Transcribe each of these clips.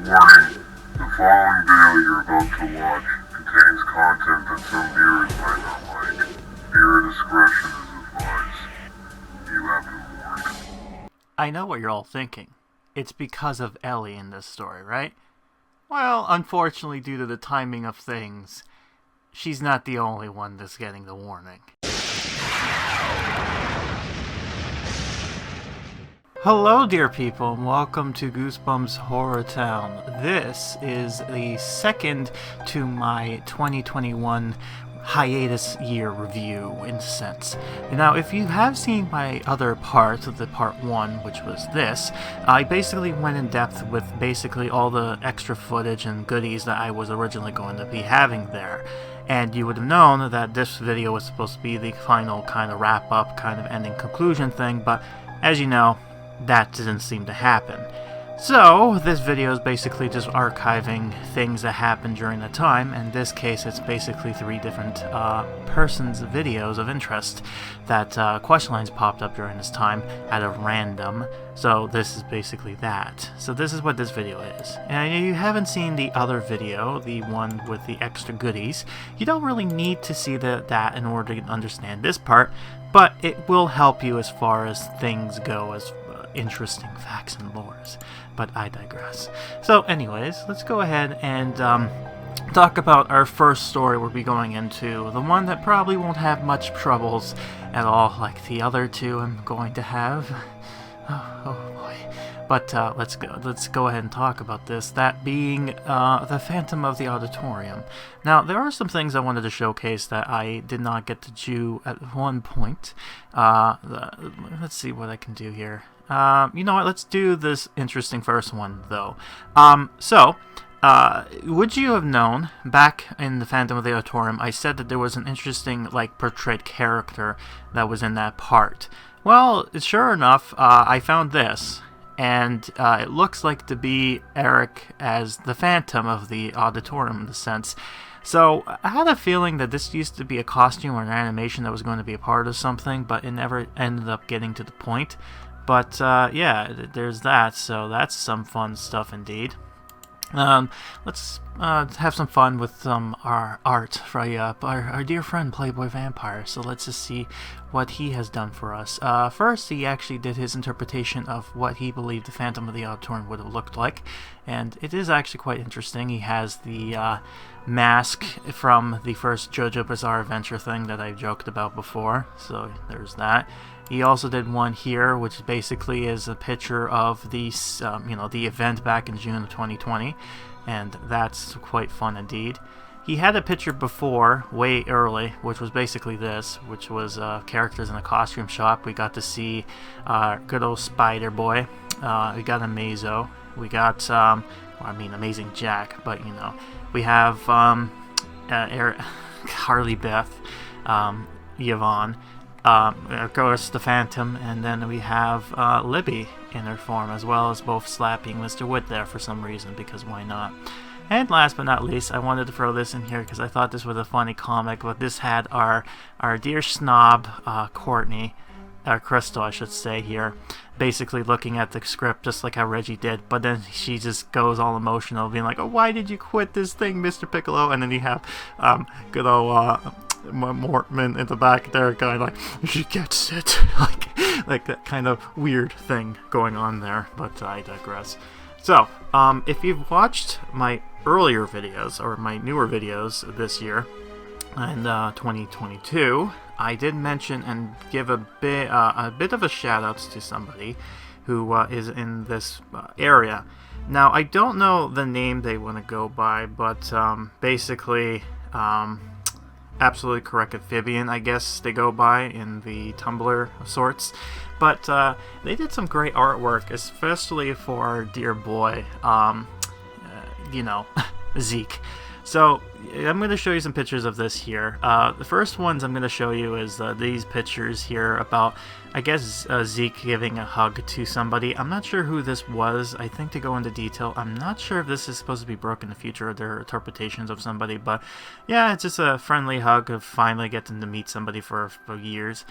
Warning, the following video you're about to watch contains content that some viewers might not like. Viewer discretion is advised. You have been warned. I know what you're all thinking. It's because of Ellie in this story, right? Well, unfortunately, due to the timing of things, she's not the only one that's getting the warning. Hello, dear people, and welcome to Goosebumps HorrorTown. This is the second to my 2021 hiatus year review, in a sense. Now, if you have seen my other part, the part 1, which was this, I basically went in depth with basically all the extra footage and goodies that I was originally going to be having there. And you would have known that this video was supposed to be the final kind of wrap-up, kind of ending conclusion thing, but as you know, that didn't seem to happen. So, this video is basically just archiving things that happened during the time. In this case, it's basically 3 different persons' videos of interest that Questlines popped up during this time at a random. So this is basically that. So this is what this video is. And if you haven't seen the other video, the one with the extra goodies, you don't really need to see that in order to understand this part, but it will help you as far as things go, as interesting facts and lores. But I digress. So anyways, let's go ahead and talk about our first story we'll be going into. The one that probably won't have much troubles at all like the other two I'm going to have. Oh boy. But let's go ahead and talk about this. That being the Phantom of the Auditorium. Now, there are some things I wanted to showcase that I did not get to do at one point. Let's see what I can do here. You know what? Let's do this interesting first one, though. Would you have known, back in the Phantom of the Auditorium, I said that there was an interesting, portrayed character that was in that part. Well, sure enough, I found this, and it looks like to be Eric as the Phantom of the Auditorium, in a sense. So, I had a feeling that this used to be a costume or an animation that was going to be a part of something, but it never ended up getting to the point. But, yeah, there's that, so that's some fun stuff indeed. Let's have some fun with our art for our dear friend Playboy Vampire. So let's just see what he has done for us. First, he actually did his interpretation of what he believed the Phantom of the Auditorium would have looked like, and it is actually quite interesting. He has the mask from the first JoJo Bizarre Adventure thing that I joked about before, so there's that. He also did one here, which basically is a picture of the event back in June of 2020, and that's quite fun indeed. He had a picture before, way early, which was basically this, which was characters in a costume shop. We got to see good old Spider Boy. We got Amazo. We got, Amazing Jack, but we have Harley Beth, Yvonne. Of course, the Phantom, and then we have Libby in her form, as well as both slapping Mr. Wood there for some reason, because why not? And last but not least, I wanted to throw this in here because I thought this was a funny comic, but this had our dear snob, Courtney, or Crystal, I should say here, basically looking at the script just like how Reggie did, but then she just goes all emotional, being like, "Oh, why did you quit this thing, Mr. Piccolo?" And then you have good old Mortman in the back there, going like, "She gets it," like that kind of weird thing going on there. But I digress. So, if you've watched my earlier videos or my newer videos this year in 2022, I did mention and give a bit of a shout out to somebody who is in this area. Now, I don't know the name they want to go by, but basically. Absolutely correct, Amphibian, I guess they go by in the Tumblr of sorts. But they did some great artwork, especially for our dear boy, Zeke. So I'm going to show you some pictures of this here. The first ones I'm going to show you is these pictures here about, I guess, Zeke giving a hug to somebody. I'm not sure who this was. I think to go into detail, I'm not sure if this is supposed to be Brooke in the future or their interpretations of somebody, but yeah, it's just a friendly hug of finally getting to meet somebody for years.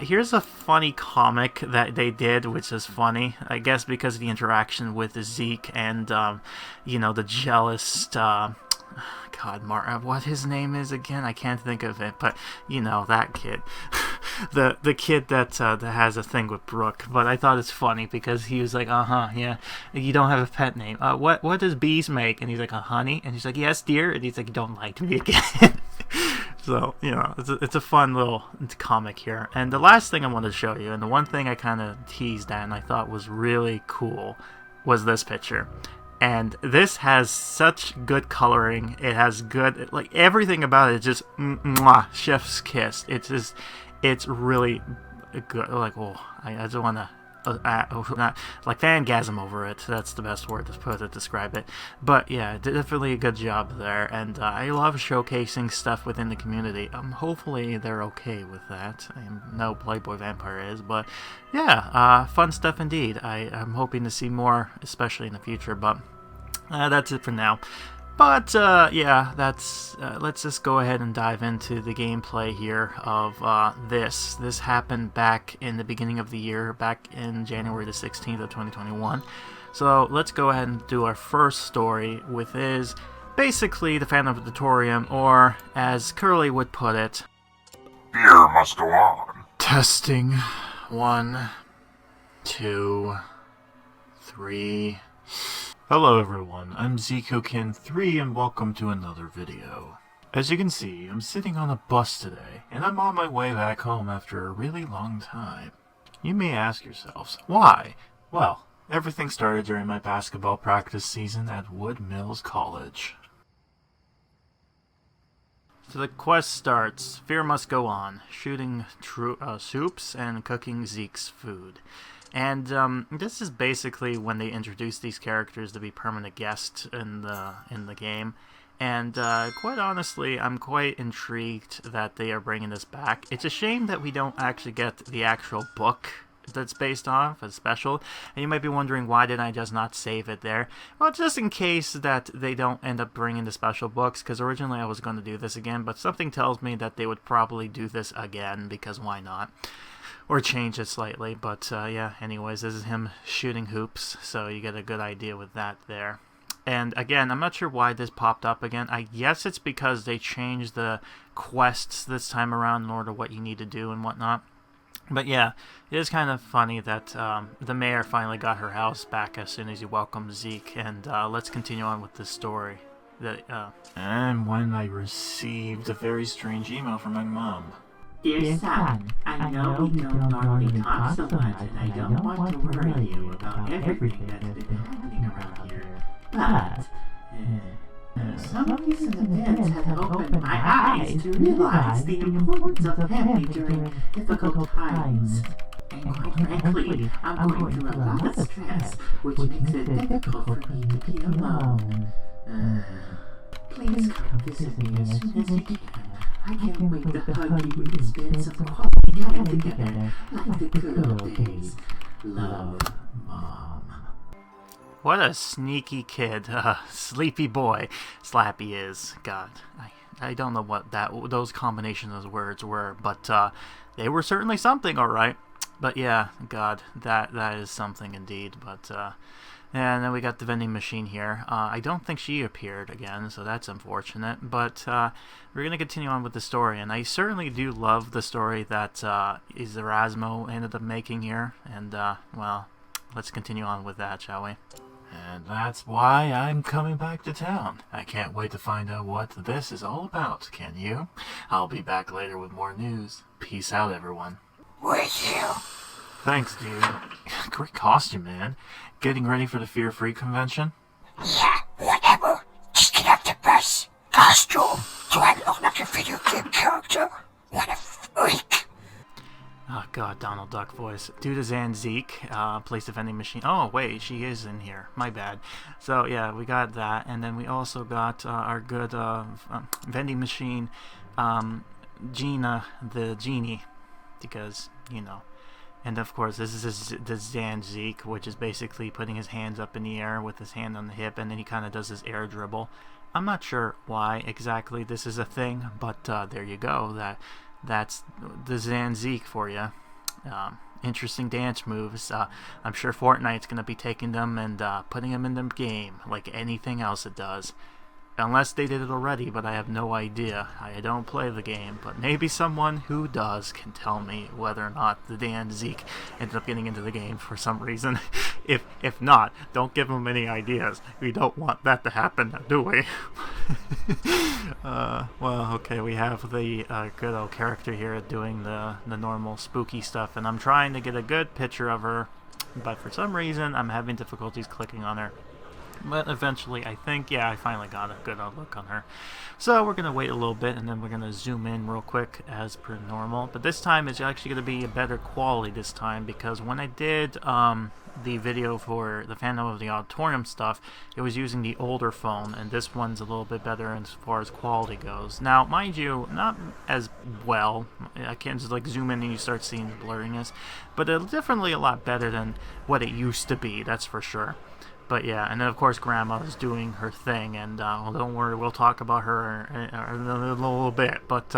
Here's a funny comic that they did, which is funny, I guess because of the interaction with Zeke and, you know, the jealous, God, what his name is again? I can't think of it, but you know that kid, the kid that has a thing with Brooke. But I thought it's funny because he was like, yeah, you don't have a pet name. What does bees make? And he's like, honey. And he's like, yes, dear. And he's like, you don't like me again. So, you know, it's a fun little comic here. And the last thing I wanted to show you, and the one thing I kind of teased at and I thought was really cool, was this picture. And this has such good coloring. It has good, like, everything about it is just mwah, chef's kiss. It's really good. Like, oh, I just want to not like fangasm over it. That's the best word to describe it. But yeah, definitely a good job there. And I love showcasing stuff within the community. Hopefully they're okay with that. I know Playboy Vampire is, but yeah, fun stuff indeed. I'm hoping to see more, especially in the future. But that's it for now. But, yeah, let's just go ahead and dive into the gameplay here of, this. This happened back in the beginning of the year, back in January the 16th of 2021. So, let's go ahead and do our first story, which is basically the Phantom Auditorium, or, as Curly would put it, Beer must go on. Testing. 1, 2, 3... Hello everyone, I'm Zekeokin3 and welcome to another video. As you can see, I'm sitting on a bus today, and I'm on my way back home after a really long time. You may ask yourselves, why? Well, everything started during my basketball practice season at Wood Mills College. So the quest starts. Fear must go on. Shooting soups and cooking Zeke's food. And this is basically when they introduce these characters to be permanent guests in the game. And quite honestly, I'm quite intrigued that they are bringing this back. It's a shame that we don't actually get the actual book that's based off as special. And you might be wondering, why did I just not save it there? Well, just in case that they don't end up bringing the special books, because originally I was going to do this again, but something tells me that they would probably do this again, because why not? Or change it slightly, but yeah, anyways, this is him shooting hoops, so you get a good idea with that there. And again, I'm not sure why this popped up again. I guess it's because they changed the quests this time around in order what you need to do and whatnot. But yeah, it is kind of funny that the mayor finally got her house back as soon as you welcomed Zeke, and let's continue on with this story. And when I received a very strange email from my mom. Dear son, I know we don't normally talk so much, and I don't want to worry you about everything that's been happening around here, but some recent events have opened my eyes to realize the importance of family during difficult times. And quite frankly, I'm going through a lot of stress, which makes it difficult for me to be alone. Please come visit me as soon as you can. I can't wait to hug you and spend some quality time together, like the good old days. Love, Mom. What a sneaky kid, sleepy boy Slappy is. God, I don't know what those combinations of words were, but they were certainly something, all right. But yeah, God, that is something indeed. But and then we got the vending machine here. I don't think she appeared again, so that's unfortunate. But we're going to continue on with the story. And I certainly do love the story that Erasmo ended up making here. And, well, let's continue on with that, shall we? And that's why I'm coming back to town. I can't wait to find out what this is all about, can you? I'll be back later with more news. Peace out, everyone. With you. Thanks, dude. Great costume, man. Getting ready for the Fear Free convention? Yeah, whatever. Just get off the bus. Costume. Do I look like a video game character? What a freak. Oh, God, Donald Duck voice. Due to Zeke, place the vending machine. Oh, wait, she is in here. My bad. So, yeah, we got that. And then we also got our good vending machine, Gina, the genie. Because, you know. And, of course, this is the Zeke, which is basically putting his hands up in the air with his hand on the hip, and then he kind of does his air dribble. I'm not sure why exactly this is a thing, but there you go. That's the Zeke for you. Interesting dance moves. I'm sure Fortnite's going to be taking them and putting them in the game like anything else it does. Unless they did it already, but I have no idea. I don't play the game, but maybe someone who does can tell me whether or not the Dan Zeke ended up getting into the game for some reason. If not, don't give them any ideas. We don't want that to happen, do we? Well, okay, we have the good old character here doing the normal spooky stuff, and I'm trying to get a good picture of her, but for some reason I'm having difficulties clicking on her. But eventually, I think, yeah, I finally got a good look on her. So we're going to wait a little bit, and then we're going to zoom in real quick as per normal. But this time, it's actually going to be a better quality this time, because when I did the video for the Phantom of the Auditorium stuff, it was using the older phone, and this one's a little bit better as far as quality goes. Now, mind you, not as well. I can't just like zoom in and you start seeing the blurriness, but it's definitely a lot better than what it used to be, that's for sure. But yeah, and then of course Grandma's doing her thing, and well, don't worry, we'll talk about her in a little bit, but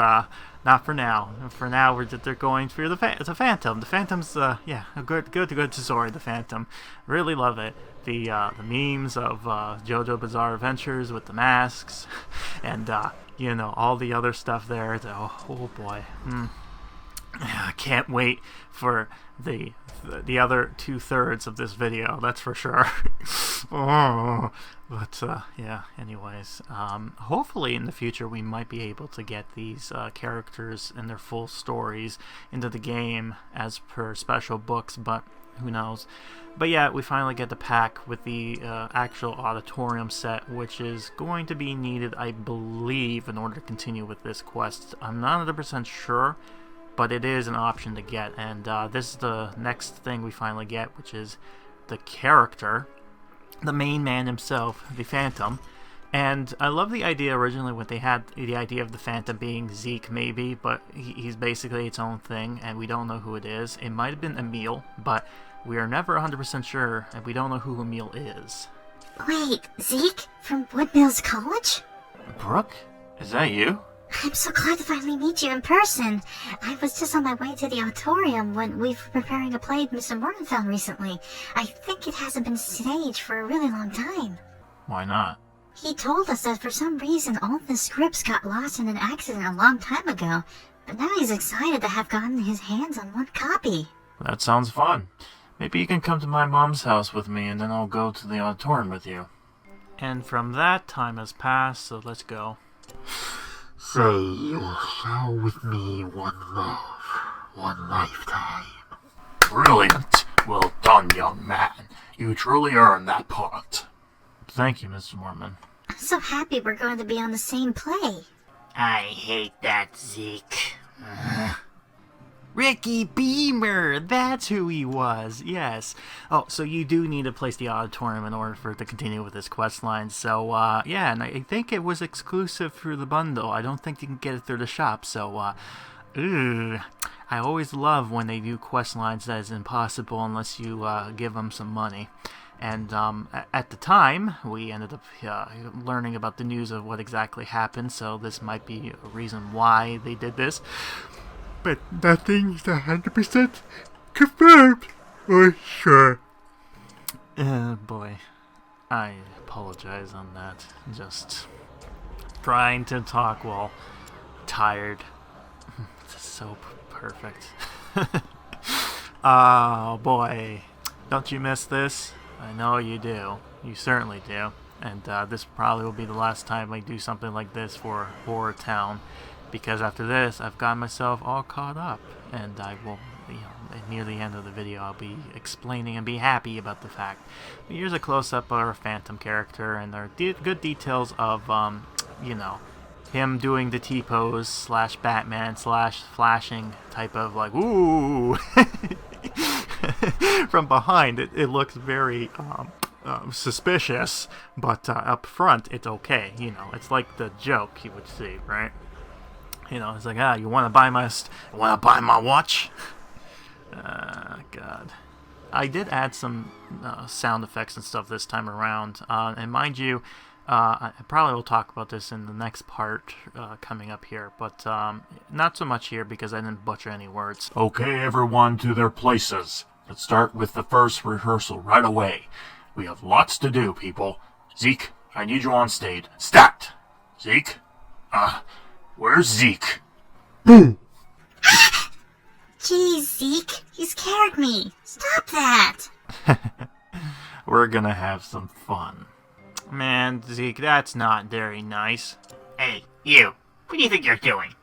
not for now. For now, they're going through the Phantom. The Phantom's yeah, a good story. The Phantom, really love it. The memes of JoJo Bizarre Adventures with the masks, and you know, all the other stuff there. Oh boy. I can't wait for the other 2/3 of this video, that's for sure. Oh, but yeah, anyways, hopefully in the future we might be able to get these characters and their full stories into the game as per special books, but who knows. But yeah, we finally get the pack with the actual Auditorium set, which is going to be needed, I believe, in order to continue with this quest. I'm not 100% sure, but it is an option to get, and this is the next thing we finally get, which is the character, the main man himself, the Phantom. And I love the idea originally when they had the idea of the Phantom being Zeke, maybe, but he's basically its own thing, and we don't know who it is. It might have been Emil, but we are never 100% sure, and we don't know who Emil is. Wait, Zeke? From Woodmills College? Brooke? Is that you? I'm so glad to finally meet you in person. I was just on my way to the Auditorium when we were preparing to play Mr. Morgenthau recently. I think it hasn't been staged for a really long time. Why not? He told us that for some reason all the scripts got lost in an accident a long time ago, but now he's excited to have gotten his hands on one copy. That sounds fun. Maybe you can come to my mom's house with me, and then I'll go to the Auditorium with you. And from that, time has passed, so let's go. Say you will share with me one love, one lifetime. Brilliant! Well done, young man. You truly earned that part. Thank you, Mr. Mormon. I'm so happy we're going to be on the same play. I hate that Zeke. Ricky Beamer! That's who he was, yes. Oh, so you do need to place the Auditorium in order for it to continue with this quest line. So, yeah, and I think it was exclusive through the bundle. I don't think you can get it through the shop, so, I always love when they do quest lines that is impossible unless you give them some money. And at the time, we ended up learning about the news of what exactly happened, so this might be a reason why they did this. But nothing's 100% confirmed or sure. Boy, I apologize on that. Just trying to talk while tired. It's so perfect. Oh boy, don't you miss this? I know you do. You certainly do. And this probably will be the last time I do something like this for HorrorTown, because after this, I've got myself all caught up, and I will, near the end of the video, I'll be explaining and be happy about the fact. But here's a close-up of our Phantom character, and there are good details of, him doing the T-pose / Batman / flashing type of like, ooh. From behind, it looks very suspicious, but up front, it's okay. You know, it's like the joke you would see, right? You know, it's like, you want to buy my watch? God. I did add some sound effects and stuff this time around, and mind you, I probably will talk about this in the next part coming up here, but not so much here because I didn't butcher any words. Okay, everyone to their places. Let's start with the first rehearsal right away. We have lots to do, people. Zeke, I need you on stage. Stat! Zeke? Where's Zeke? Jeez, Zeke, you scared me. Stop that. We're gonna have some fun. Man, Zeke, that's not very nice. Hey, you. What do you think you're doing?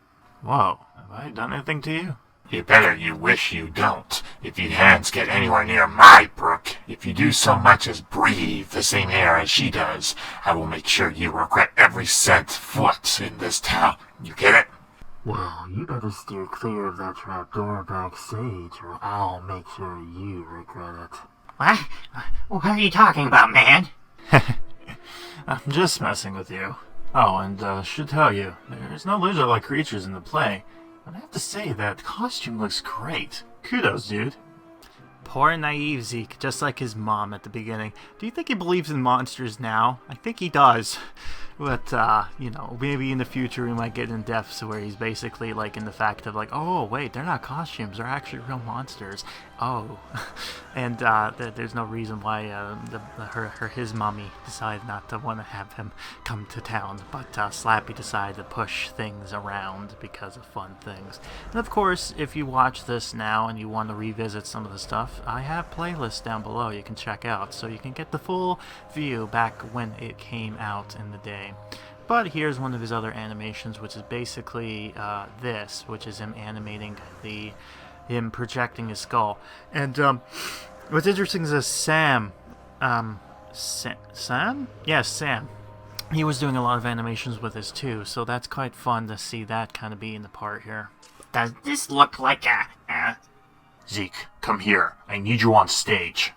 Whoa, have I done anything to you? You better you wish you don't. If your hands get anywhere near my brook, if you do so much as breathe the same air as she does, I will make sure you regret every set foot in this town. You get it? Well, you better steer clear of that trap door backstage, or I'll make sure you regret it. What? What are you talking about, man? I'm just messing with you. Oh, and should tell you, there's no lizard-like creatures in the play, but I have to say that costume looks great. Kudos, dude. Poor naive Zeke, just like his mom at the beginning. Do you think he believes in monsters now? I think he does. But, you know, maybe in the future we might get in depths where he's basically, like, in the fact of, like, oh, wait, they're not costumes, they're actually real monsters. Oh. And, there's no reason why, his mommy decided not to want to have him come to town, but, Slappy decided to push things around because of fun things. And, of course, if you watch this now and you want to revisit some of the stuff, I have playlists down below you can check out, so you can get the full view back when it came out in the day. But here's one of his other animations, which is basically this, which is him animating him projecting his skull. And what's interesting is that Sam? Yes, Sam. He was doing a lot of animations with this too, so that's quite fun to see that kind of be in the part here. Does this look like a... Zeke, come here. I need you on stage.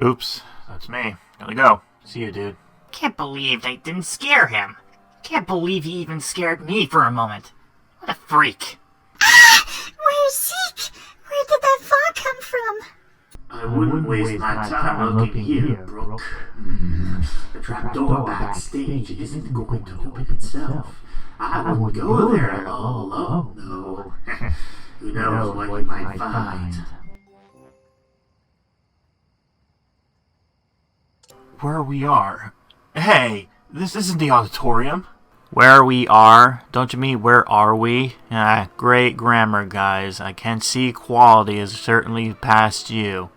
Oops, that's me. Gotta go. See you, dude. Can't believe they didn't scare him. Can't believe he even scared me for a moment. What a freak. Where's Zeke? Where did that fog come from? I wouldn't waste my time looking here, Brooke. The trapdoor backstage isn't going to open itself. I wouldn't go there all alone, though. Who knows what you might find. Where we are. Hey, this isn't the auditorium. Where we are? Don't you mean where are we? Great grammar, guys. I can see quality is certainly past you.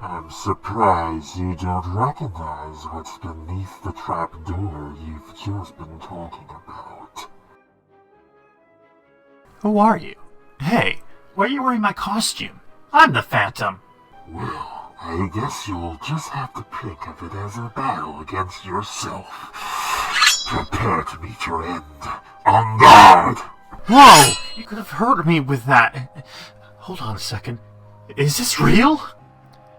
I'm surprised you don't recognize what's beneath the trapdoor you've just been talking about. Who are you? Hey, why are you wearing my costume? I'm the Phantom. Well, I guess you'll just have to think of it as a battle against yourself. Prepare to meet your end. On guard! Whoa! You could have hurt me with that. Hold on a second. Is this real?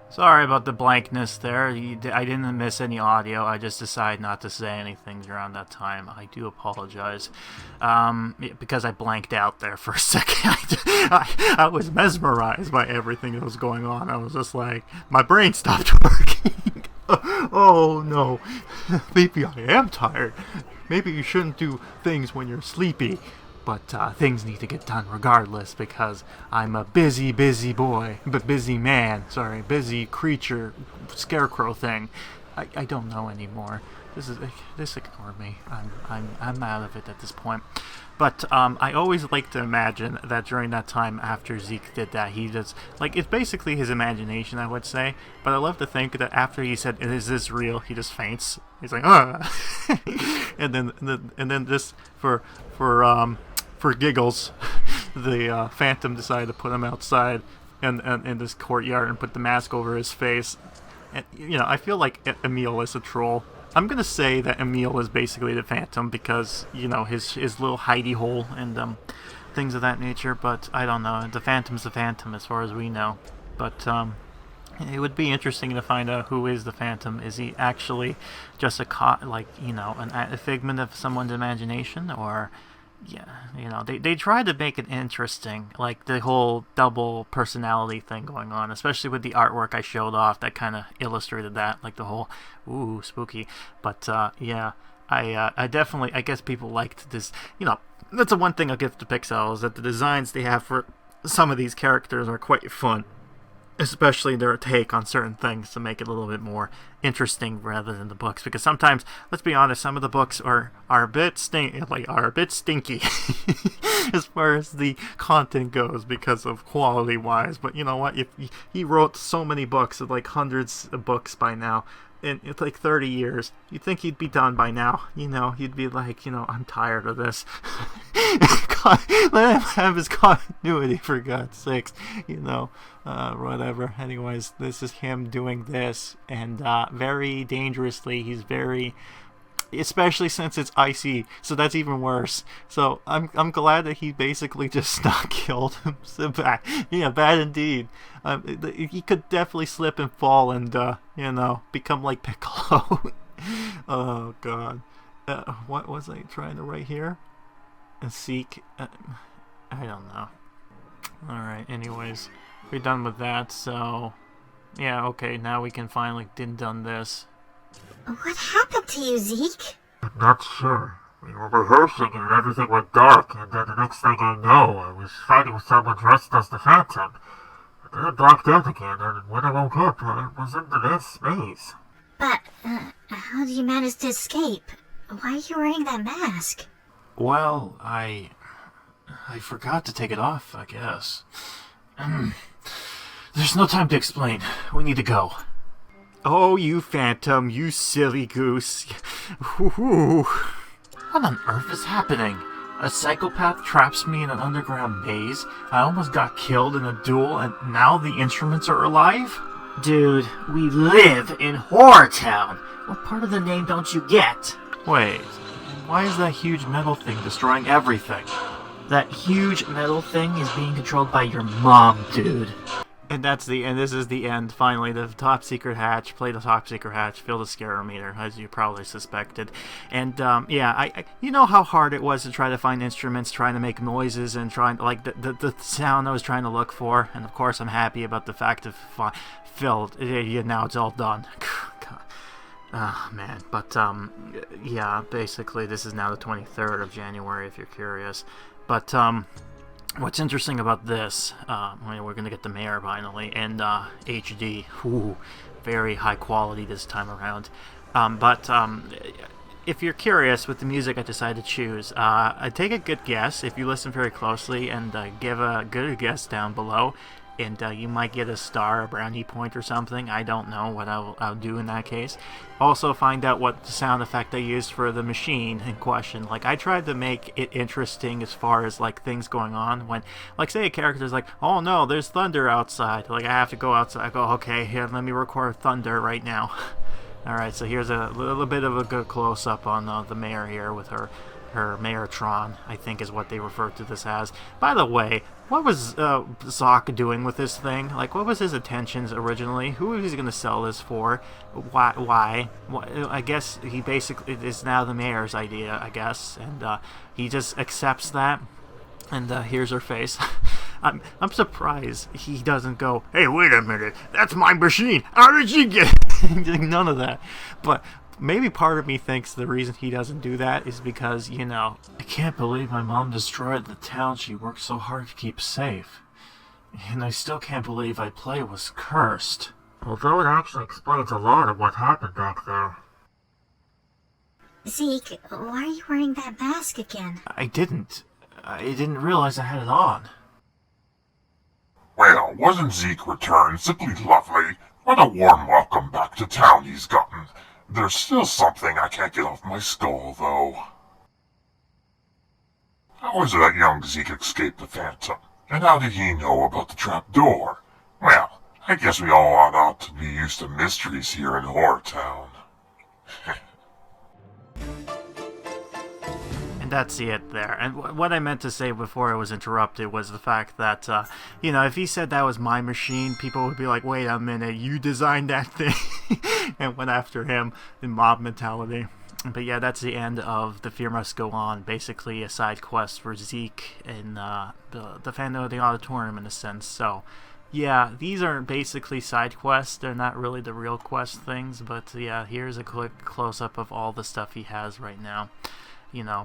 Sorry about the blankness there. I didn't miss any audio. I just decided not to say anything around that time. I do apologize. Because I blanked out there for a second. I was mesmerized by everything that was going on. I was just like, my brain stopped working. Oh no. Maybe I am tired. Maybe you shouldn't do things when you're sleepy. But things need to get done regardless because I'm a busy boy, but busy man. Sorry, busy creature, scarecrow thing. I don't know anymore. This ignore me. I'm out of it at this point. But I always like to imagine that during that time after Zeke did that, he just it's basically his imagination, I would say. But I love to think that after he said, "Is this real?" he just faints. He's like, and then just for giggles, the Phantom decided to put him outside in this courtyard and put the mask over his face. And, I feel like Emil is a troll. I'm gonna say that Emil was basically the Phantom because, you know, his little hidey hole and things of that nature, but I don't know. The Phantom's the Phantom as far as we know. But it would be interesting to find out who is the Phantom. Is he actually just a figment of someone's imagination, or they tried to make it interesting, like the whole double personality thing going on, especially with the artwork I showed off that kind of illustrated that, like the whole ooh spooky. But I definitely, I guess people liked this. That's the one thing I'll give to Pixowl, is that the designs they have for some of these characters are quite fun. Especially their take on certain things to make it a little bit more interesting rather than the books. Because sometimes, let's be honest, some of the books are a bit stinky as far as the content goes because of quality wise. But you know what? If he wrote so many books, like hundreds of books by now, in it's like 30 years, you'd think he'd be done by now. He'd be like, I'm tired of this. Let him have his continuity, for God's sakes. Whatever. Anyways, this is him doing this, and very dangerously. He's very, especially since it's icy, so that's even worse. So I'm glad that he basically just not killed him. So bad. Yeah, bad indeed. He could definitely slip and fall and become like Piccolo. Oh God. What was I trying to write here? Zeke. I don't know. Alright, anyways, we're done with that, so yeah, okay, now we can finally done this. What happened to you, Zeke? I'm not sure. We were rehearsing and everything went dark, and then the next thing I know, I was fighting with someone dressed as the Phantom. And then it blacked out again, and when I woke up, I was in the next space. But, how did you manage to escape? Why are you wearing that mask? Well, I forgot to take it off, I guess. There's no time to explain. We need to go. Oh, you Phantom, you silly goose. What on earth is happening? A psychopath traps me in an underground maze, I almost got killed in a duel, and now the instruments are alive? Dude, we live in HorrorTown. What part of the name don't you get? Wait, why is that huge metal thing destroying everything? That huge metal thing is being controlled by your mom, dude. And that's the end. This is the end. Finally, the top secret hatch. Play the top secret hatch. Fill the scarometer, as you probably suspected. And I you know how hard it was to try to find instruments, trying to make noises, and trying like the sound I was trying to look for. And of course, I'm happy about the fact of filled. Now it's all done. God. Oh man, but yeah. Basically, this is now the 23rd of January, if you're curious. But what's interesting about this, we're going to get the mayor finally, and HD, very high quality this time around. But if you're curious with the music I decided to choose, take a good guess if you listen very closely and give a good guess down below. And you might get a star, a brownie point or something. I don't know what I'll do in that case. Also find out what sound effect I used for the machine in question. Like, I tried to make it interesting as far as, like, things going on. When, like, say a character's like, oh no, there's thunder outside. Like, I have to go outside. I go, okay, here, let me record thunder right now. Alright, so here's a little bit of a good close-up on the mayor here with her Mayortron, I think is what they refer to this as. By the way, what was Zeke doing with this thing? Like, what was his intentions originally? Who was he going to sell this for? Why? I guess he basically is now the mayor's idea, I guess, and he just accepts that. And here's her face. I'm surprised he doesn't go, hey, wait a minute, that's my machine. How did she get it? None of that. But maybe part of me thinks the reason he doesn't do that is because, I can't believe my mom destroyed the town she worked so hard to keep safe. And I still can't believe I play was cursed. Although it actually explains a lot of what happened back there. Zeke, why are you wearing that mask again? I didn't realize I had it on. Well, wasn't Zeke returned simply lovely? What a warm welcome back to town he's gotten. There's still something I can't get off my skull, though. How was it that young Zeke escaped the Phantom? And how did he know about the trap door? Well, I guess we all ought to be used to mysteries here in HorrorTown. that's it there. And what I meant to say before I was interrupted was the fact that, if he said that was my machine, people would be like, wait a minute, you designed that thing? And went after him in mob mentality. But yeah, that's the end of The Fear Must Go On. Basically a side quest for Zeke in the Phantom of the Auditorium in a sense. So, yeah, these are basically side quests. They're not really the real quest things. But yeah, here's a quick close-up of all the stuff he has right now.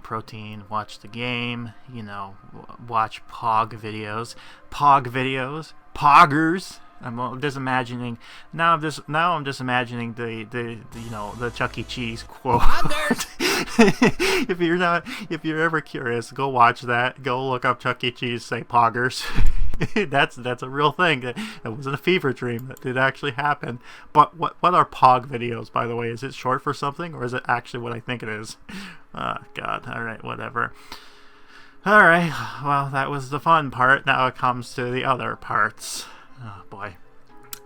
Protein, watch the game, watch Pog videos. Poggers. I'm just imagining now. I'm just imagining the Chuck E. Cheese quote. If you're ever curious, go watch that. Go look up Chuck E. Cheese. Say Poggers. That's a real thing. That wasn't a fever dream. That did actually happen. But what are Pog videos, by the way? Is it short for something, or is it actually what I think it is? God. All right, whatever. All right. Well, that was the fun part. Now it comes to the other parts. Oh boy.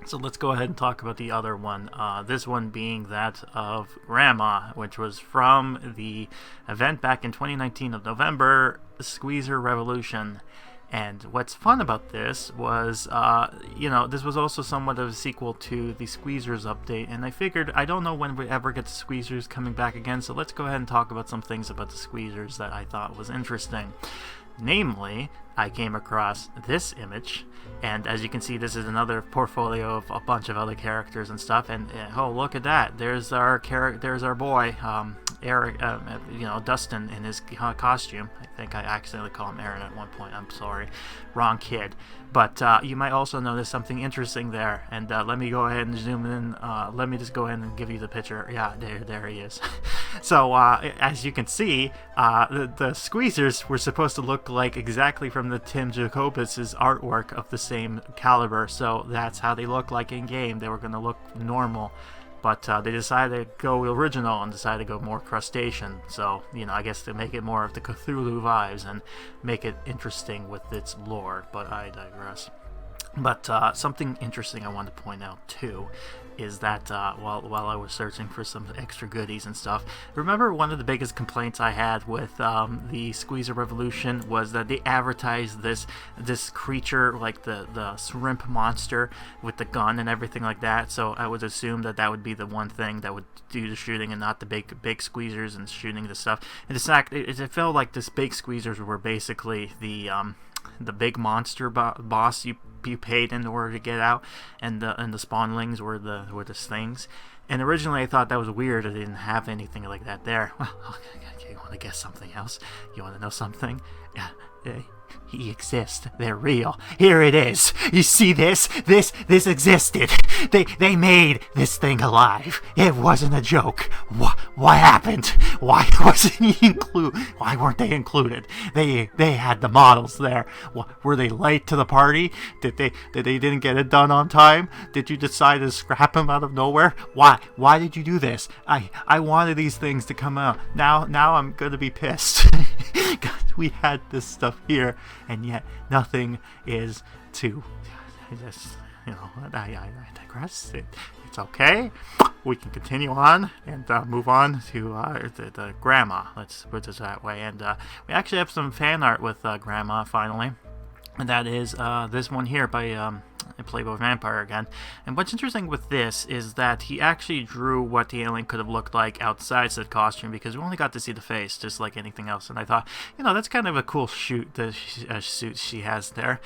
So let's go ahead and talk about the other one. This one being that of Grandma, which was from the event back in 2019 of November, Sqeezer Revolution. And what's fun about this was, this was also somewhat of a sequel to the Sqeezers update. And I figured, I don't know when we ever get the Sqeezers coming back again, so let's go ahead and talk about some things about the Sqeezers that I thought was interesting. Namely, I came across this image, and as you can see, this is another portfolio of a bunch of other characters and stuff. And oh, look at that! There's our boy, Eric. Dustin in his costume. I think I accidentally called him Aaron at one point. I'm sorry, wrong kid. But you might also notice something interesting there. And let me go ahead and zoom in. Let me just go ahead and give you the picture. Yeah, there he is. So as you can see, the Sqeezers were supposed to look like exactly from the Tim Jacobus' artwork of the same caliber. So that's how they look like in game. They were going to look normal. But they decided to go original and decided to go more crustacean. So, I guess to make it more of the Cthulhu vibes and make it interesting with its lore. But I digress. But something interesting I wanted to point out, too, is that while I was searching for some extra goodies and stuff, remember one of the biggest complaints I had with the Sqeezer Revolution was that they advertised this creature, like the shrimp monster with the gun and everything like that. So I would assume that would be the one thing that would do the shooting and not the big Sqeezers and shooting the stuff. And in fact, it felt like this big Sqeezers were basically the big monster boss you paid in order to get out, and the spawnlings were the things. And originally I thought that was weird. I didn't have anything like that there. Well, okay, you want to guess something else? You want to know something? Yeah. He exists. They're real. Here it is. You see this? This existed. They made this thing alive. It wasn't a joke. What happened? Why wasn't he included? Why weren't they included? They had the models there. Were they late to the party? Did they didn't get it done on time? Did you decide to scrap them out of nowhere? Why did you do this? I wanted these things to come out. Now I'm gonna be pissed. We had this stuff here, and yet nothing is to. I digress. It's okay. We can continue on and move on to the Grandma. Let's put it that way. And we actually have some fan art with Grandma finally, and that is this one here by Playboy Vampire again. And what's interesting with this is that he actually drew what the alien could have looked like outside said costume, because we only got to see the face, just like anything else. And I thought, that's kind of a cool suit she has there.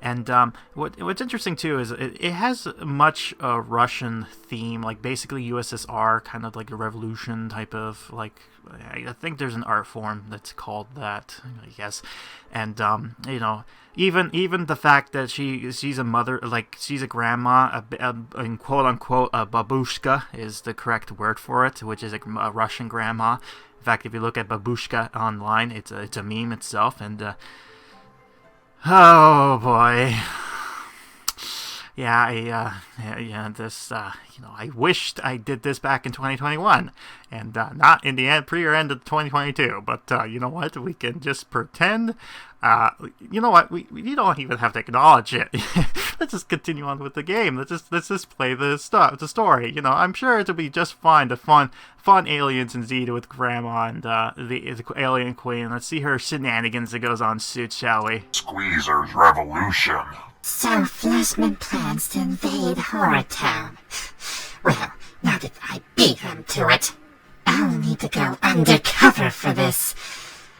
And what's interesting too is it has much Russian theme, like basically USSR, kind of like a revolution type of, like, I think there's an art form that's called that, I guess. And even the fact that she's a mother, like she's a grandma, in quote unquote a babushka is the correct word for it, which is a Russian grandma. In fact, if you look at babushka online, it's a meme itself. And oh boy, I wished I did this back in 2021, and not in the end, pre or end of 2022. But you know what? We can just pretend. You know what? We don't even have to acknowledge it. Let's just continue on with the game. Let's just play the story. You know, I'm sure it'll be just fine. The fun aliens and Zeta with Grandma and the alien queen. Let's see her shenanigans that goes on soon, shall we? Sqeezer's revolution. So Flashman plans to invade HorrorTown. Well, now that I beat him to it, I'll need to go undercover for this.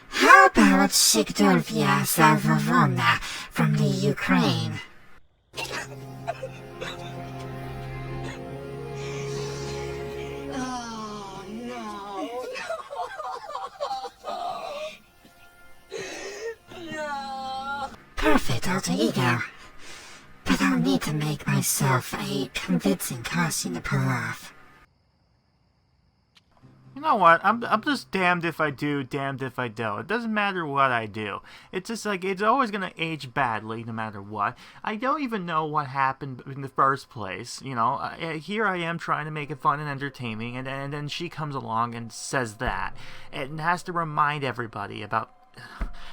How about Shigdorvia Salvovona from the Ukraine? Oh, no. No. Perfect alter ego. But I'll need to make myself a convincing costume to pull off. You know what? I'm just damned if I do, damned if I don't. It doesn't matter what I do. It's just like, it's always going to age badly no matter what. I don't even know what happened in the first place. You know, here I am trying to make it fun and entertaining, and then she comes along and says that. And has to remind everybody about...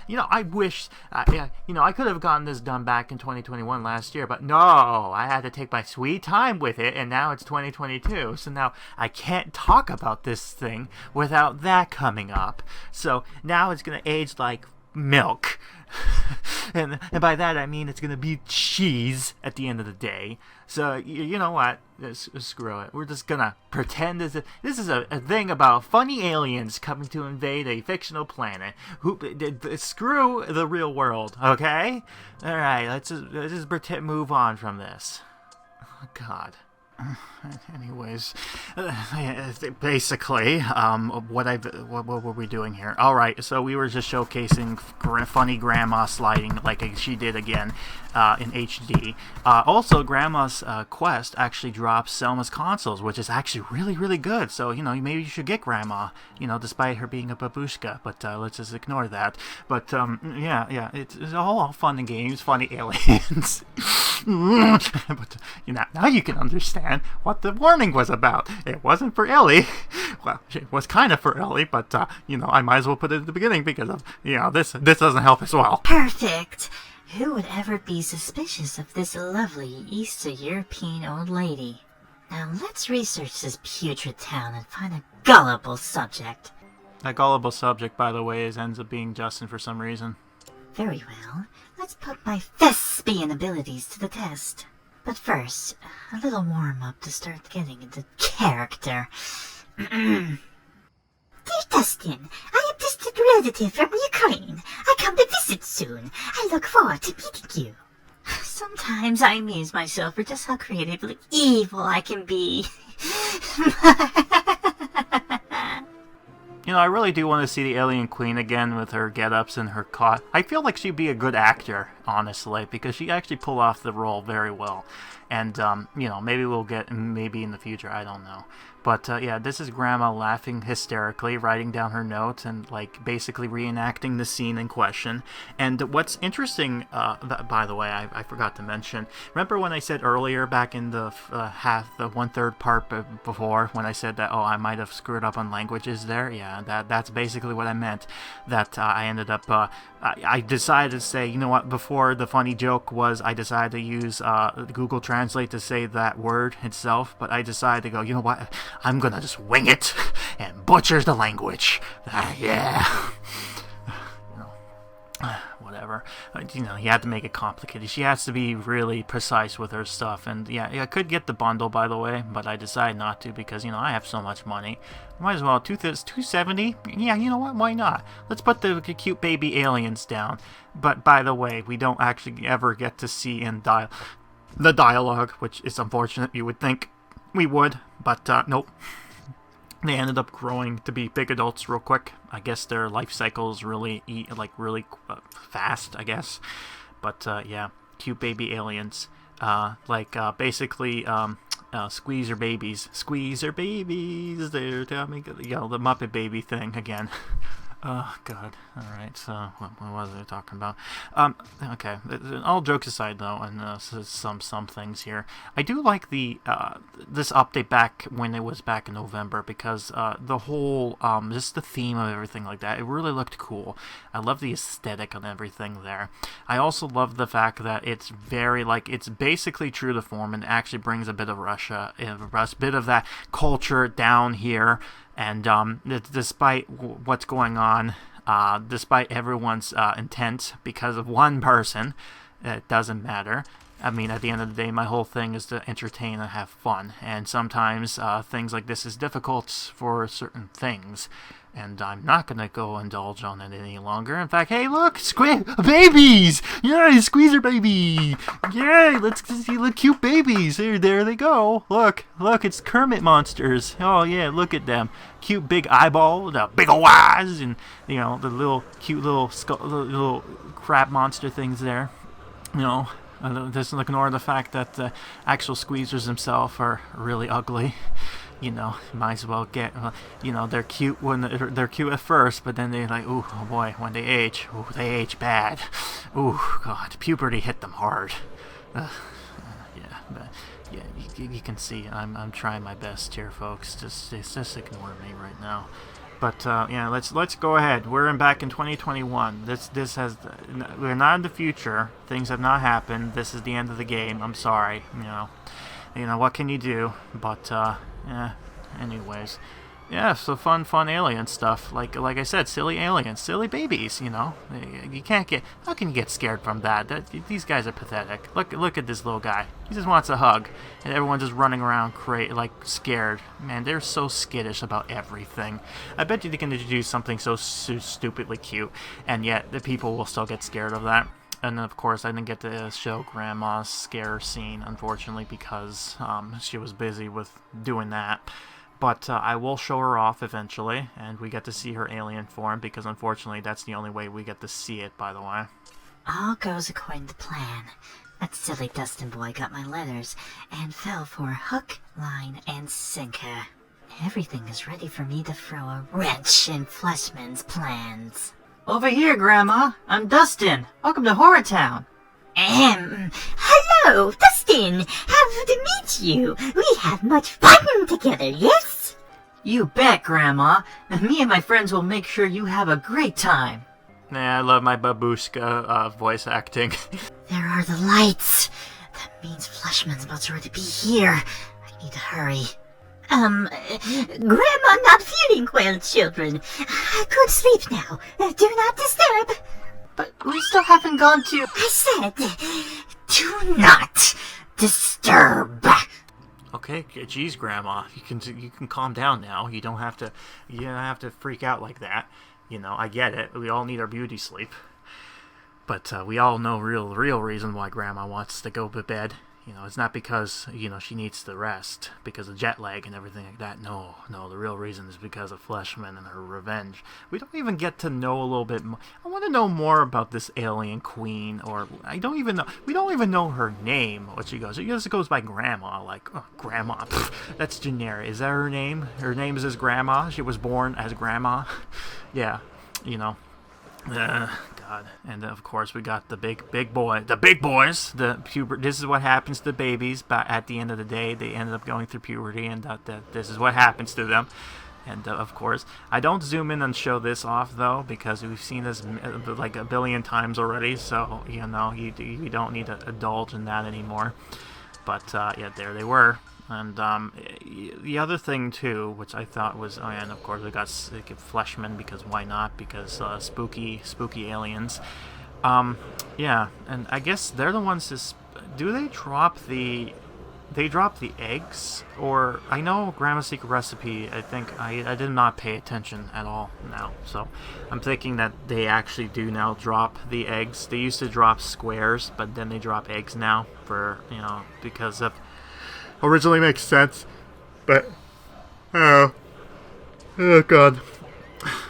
You know, I wish, you know, I could have gotten this done back in 2021 last year, but no, I had to take my sweet time with it, and now it's 2022, so now I can't talk about this thing without that coming up. So now it's going to age like milk. and by that I mean it's going to be cheese at the end of the day. So, you know what? Screw it. We're just going to pretend this is a thing about funny aliens coming to invade a fictional planet. Screw the real world, okay? Alright, let's just pretend, move on from this. Oh, God. Anyways, basically, what were we doing here? All right, so we were just showcasing funny Grandma sliding like she did again in HD. Also, Grandma's Quest actually drops Selma's consoles, which is actually really, really good. So, you know, maybe you should get Grandma, you know, despite her being a babushka. But let's just ignore that. But yeah, it's all fun and games, funny aliens. But you know, now you can understand what the warning was about. It wasn't for Ellie. Well, it was kind of for Ellie, but you know, I might as well put it at the beginning because of, you know, this doesn't help as well. Perfect. Who would ever be suspicious of this lovely Eastern European old lady? Now let's research this putrid town and find a gullible subject. That gullible subject, by the way, ends up being Justin for some reason. Very well. Let's put my thespian abilities to the test. But first, a little warm-up to start getting into character. Dear Dustin, I am distant relative from Ukraine. I come to visit soon. I look forward to meeting you. Sometimes I amuse myself for just how creatively evil I can be. You know, I really do want to see the Alien Queen again with her get-ups and her caught. I feel like she'd be a good actor, honestly, because she actually pulled off the role very well. And, you know, maybe we'll get, maybe in the future, I don't know. But, yeah, this is Grandma laughing hysterically, writing down her notes, and, like, basically reenacting the scene in question. And what's interesting, by the way, I forgot to mention, remember when I said earlier, back in the the one-third part before, when I said that, oh, I might have screwed up on languages there? Yeah, that's basically what I meant. That I ended up, I decided to say, you know what, before the funny joke was I decided to use Google Translate to say that word itself, but I decided to go, you know what, I'm gonna just wing it and butcher the language. Yeah. Whatever. You know, you have to make it complicated. She has to be really precise with her stuff. And yeah, I could get the bundle, by the way, but I decided not to because, you know, I have so much money. Might as well. $270? Yeah, you know what? Why not? Let's put the cute baby aliens down. But by the way, we don't actually ever get to see in the dialogue, which is unfortunate. You would think we would, but nope. They ended up growing to be big adults real quick. I guess their life cycles really fast, I guess. But yeah, cute baby aliens. Basically, Sqeezer babies. Sqeezer babies, they're telling me, you know, the Muppet Baby thing again. Oh, God. All right, so what was I talking about? Okay, all jokes aside, though, and some things here. I do like this update back when it was back in November, because the whole, just the theme of everything like that, it really looked cool. I love the aesthetic on everything there. I also love the fact that it's very, it's basically true to form, and actually brings a bit of Russia, a bit of that culture down here. And despite what's going on, despite everyone's intent, because of one person, it doesn't matter. I mean, at the end of the day, my whole thing is to entertain and have fun. And sometimes things like this is difficult for certain things. And I'm not going to go indulge on it any longer. In fact, hey, look, babies! Yay, Sqeezer baby! Yay, let's see the cute babies. There they go. Look, it's Kermit monsters. Oh, yeah, look at them. Cute big eyeball, the big ol' eyes, and, the little cute little crab monster things there. Just ignore the fact that the actual Sqeezers themselves are really ugly. Might as well get, they're cute they're cute at first, but then they're like, ooh, oh boy, when they age bad. Ooh, God, puberty hit them hard. You can see I'm trying my best here, folks. Just ignore me right now. But let's go ahead. We're back in 2021. We're not in the future. Things have not happened. This is the end of the game. I'm sorry. What can you do? But anyways, so fun alien stuff. Like I said, silly aliens, silly babies. You can't get. How can you get scared from that? These guys are pathetic. Look at this little guy. He just wants a hug, and everyone's just running around scared. Man, they're so skittish about everything. I bet you they can introduce something so stupidly cute, and yet the people will still get scared of that. And of course, I didn't get to show Grandma's scare scene, unfortunately, because she was busy with doing that. But I will show her off eventually, and we get to see her alien form, because unfortunately, that's the only way we get to see it, by the way. All goes according to plan. That silly Dustin boy got my letters and fell for hook, line, and sinker. Everything is ready for me to throw a wrench in Fleshman's plans. Over here, Grandma. I'm Dustin. Welcome to HorrorTown. Hello, Dustin. Happy to meet you. We have much fun together, yes? You bet, Grandma. And me and my friends will make sure you have a great time. I love my babushka voice acting. There are the lights. That means Fleshman's about to be here. I need to hurry. Grandma not feeling well, children. I could sleep now. Do not disturb. But we still haven't gone to... I said, do not disturb. Okay, geez, Grandma, you can calm down now. You don't have to freak out like that. I get it. We all need our beauty sleep. But we all know real reason why Grandma wants to go to bed. It's not because, she needs to rest because of jet lag and everything like that. No, the real reason is because of Fleshman and her revenge. We don't even get to know a little bit more. I want to know more about this alien queen, or we don't even know her name, what she goes. She just goes by Grandma, Grandma. Pfft, that's generic. Is that her name? Her name is Grandma? She was born as Grandma? Yeah, God. And of course we got the big boys. This is what happens to babies. But at the end of the day, they ended up going through puberty, and this is what happens to them. And of course, I don't zoom in and show this off though, because we've seen this like a billion times already. So you don't need to indulge in that anymore. But there they were. And the other thing too, which I thought was, and of course we got Fleshman, because why not? Because spooky aliens. And I guess they're the ones. Do they drop the eggs? Or I know Grandma's Secret Recipe. I think I did not pay attention at all now. So I'm thinking that they actually do now drop the eggs. They used to drop squares, but then they drop eggs now because of. Originally makes sense, but oh God.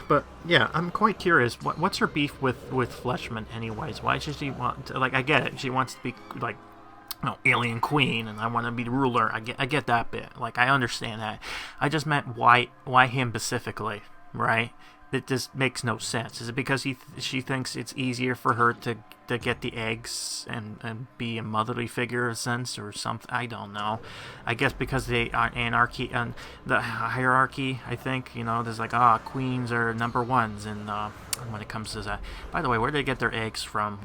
But yeah, I'm quite curious. What's her beef with Fleshman, anyways? Why does she want to, I get it. She wants to be alien queen, and I want to be the ruler. I get that bit. I understand that. I just meant why him specifically. right? It just makes no sense. Is it because she thinks it's easier for her to get the eggs and be a motherly figure in a sense or something? I don't know. I guess because they are anarchy and the hierarchy. I think there's like queens are number ones and when it comes to that. By the way, where did they get their eggs from?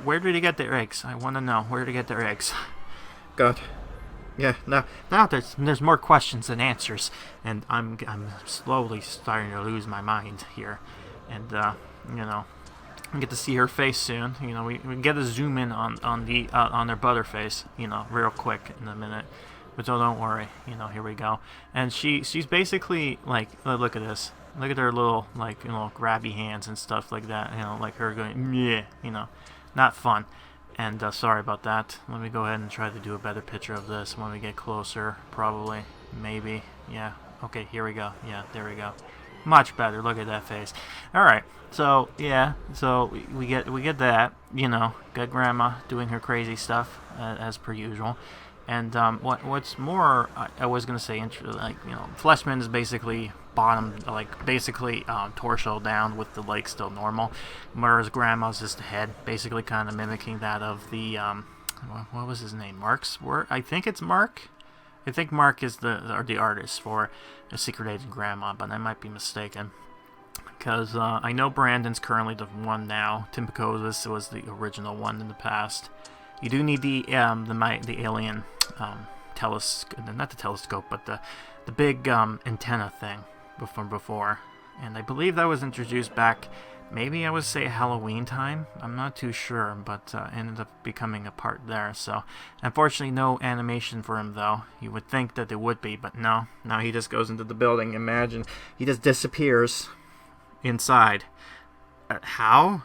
Where did they get their eggs? I want to know where did they get their eggs. God. Yeah, now there's more questions than answers, and I'm slowly starting to lose my mind here, and we get to see her face soon. We get a zoom in on their butterface, real quick in a minute, but don't worry, here we go, and she's basically like, look at this, look at her little grabby hands and stuff like that, like her going yeah, not fun. And sorry about that. Let me go ahead and try to do a better picture of this when we get closer. Probably. Maybe. Yeah. Okay, here we go. Yeah, there we go. Much better. Look at that face. Alright. So, yeah. So, we get that. Got Grandma doing her crazy stuff, as per usual. And what's more, I was going to say, Fleshman is basically bottom, torso down with the legs still normal, whereas Grandma's just the head, basically kind of mimicking that of the, what was his name, Mark's work? I think it's Mark. I think Mark is the artist for A Secret Agent Grandma, but I might be mistaken. Because I know Brandon's currently the one now. Tim Picozis was the original one in the past. You do need the alien telescope, not the telescope, but the big antenna thing from before. And I believe that was introduced back, maybe I would say Halloween time. I'm not too sure, but ended up becoming a part there. So unfortunately, no animation for him though. You would think that there would be, but no. Now he just goes into the building. Imagine he just disappears inside. How?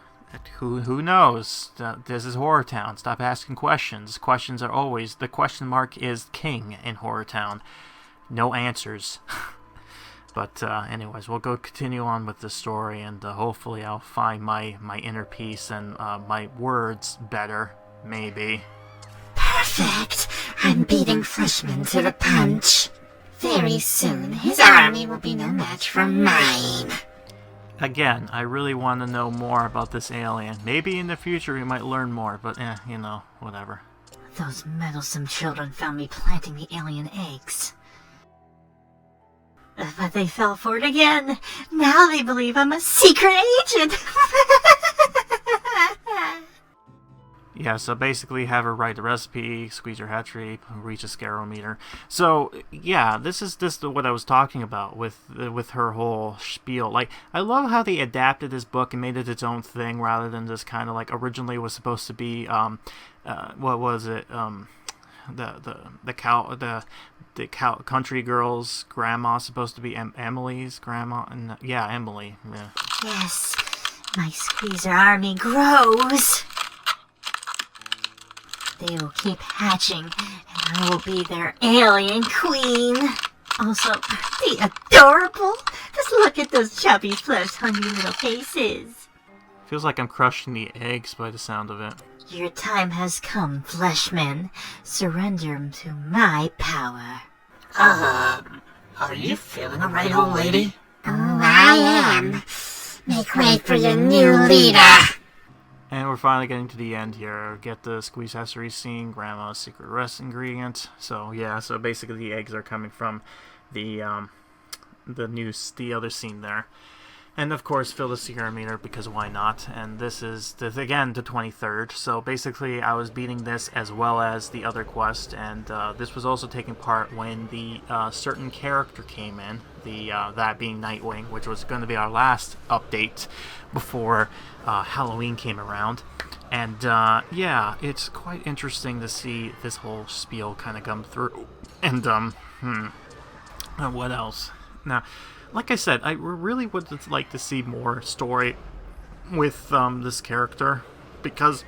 Who knows? This is HorrorTown. Stop asking questions. Questions are always... The question mark is king in HorrorTown. No answers. But anyways, we'll go continue on with the story, and hopefully I'll find my inner peace and my words better. Maybe. Perfect. I'm beating Freshman to the punch. Very soon, his army will be no match for mine. Again, I really want to know more about this alien. Maybe in the future we might learn more, but whatever. Those meddlesome children found me planting the alien eggs. But they fell for it again. Now they believe I'm a secret agent. Yeah, so basically have her write the recipe, squeeze her hatchery, reach a scarometer. So, yeah, this is what I was talking about with her whole spiel. Like, I love how they adapted this book and made it its own thing rather than just kind of like originally was supposed to be, what was it, the country girl's grandma supposed to be Emily's grandma, and yeah, Emily. Yeah. Yes, my Sqeezer army grows. They will keep hatching, and I will be their alien queen. Also, aren't they adorable? Just look at those chubby, flesh-hungry little faces. Feels like I'm crushing the eggs by the sound of it. Your time has come, Fleshman. Surrender to my power. Are you feeling alright, old lady? Oh, I am. Make way for your new leader. And we're finally getting to the end here. Get the squeeze accessory scene, Grandma's secret rest ingredient. So yeah, so basically the eggs are coming from the other scene there. And of course, fill the scarometer because why not? And this is again the 23rd. So basically, I was beating this as well as the other quest, and this was also taking part when the certain character came in. That being Nightwing, which was going to be our last update before Halloween came around. And yeah, it's quite interesting to see this whole spiel kind of come through. And what else? Now, like I said, I really would like to see more story with this character because,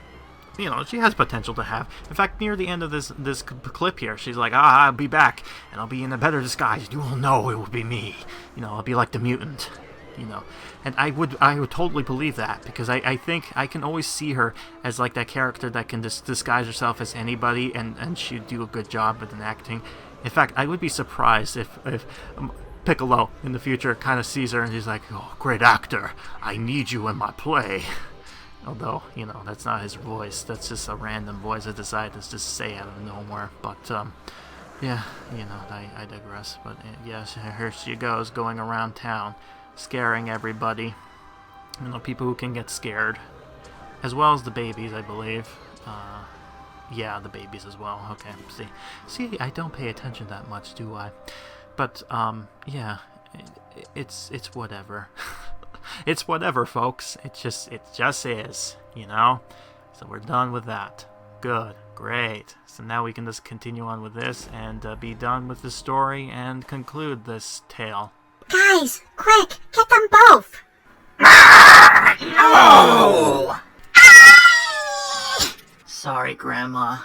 she has potential to have. In fact, near the end of this clip here, she's like, I'll be back, and I'll be in a better disguise. You will know it will be me. I'll be like the mutant. And I would totally believe that because I think I can always see her as like that character that can just disguise herself as anybody and she'd do a good job with an acting. In fact, I would be surprised if Piccolo in the future kind of sees her and he's like, "Oh, great actor, I need you in my play." Although, you know, that's not his voice. That's just a random voice I decided to just say out of nowhere. But, yeah, you know, I digress. But, yes, here she goes, going around town, scaring everybody. You know, people who can get scared. As well as the babies, I believe. Yeah, the babies as well. Okay, see, I don't pay attention that much, do I? But, yeah, it's whatever. It's whatever, folks. It just is, you know? So we're done with that. Good. Great. So now we can just continue on with this and be done with the story and conclude this tale. Guys, quick, get them both! No! Sorry, Grandma.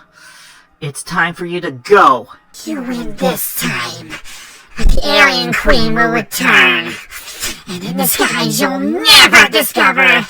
It's time for you to go. You win this time. But the Aryan Queen will return. And in the skies you'll never discover.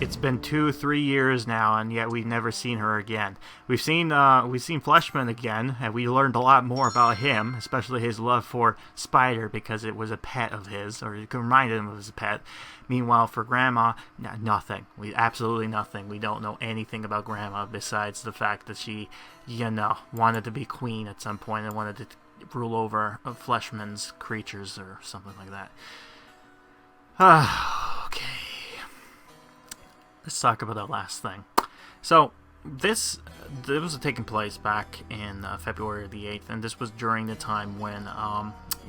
It's been 2-3 years now, and yet we've never seen her again. We've seen Fleshman again, and we learned a lot more about him, especially his love for Spider, because it was a pet of his, or it reminded him of his pet. Meanwhile, for Grandma, nothing. Absolutely nothing. We don't know anything about Grandma besides the fact that she, you know, wanted to be queen at some point and wanted to rule over Fleshman's creatures or something like that. Okay. Let's talk about that last thing. So, this was taking place back in February the 8th, and this was during the time when,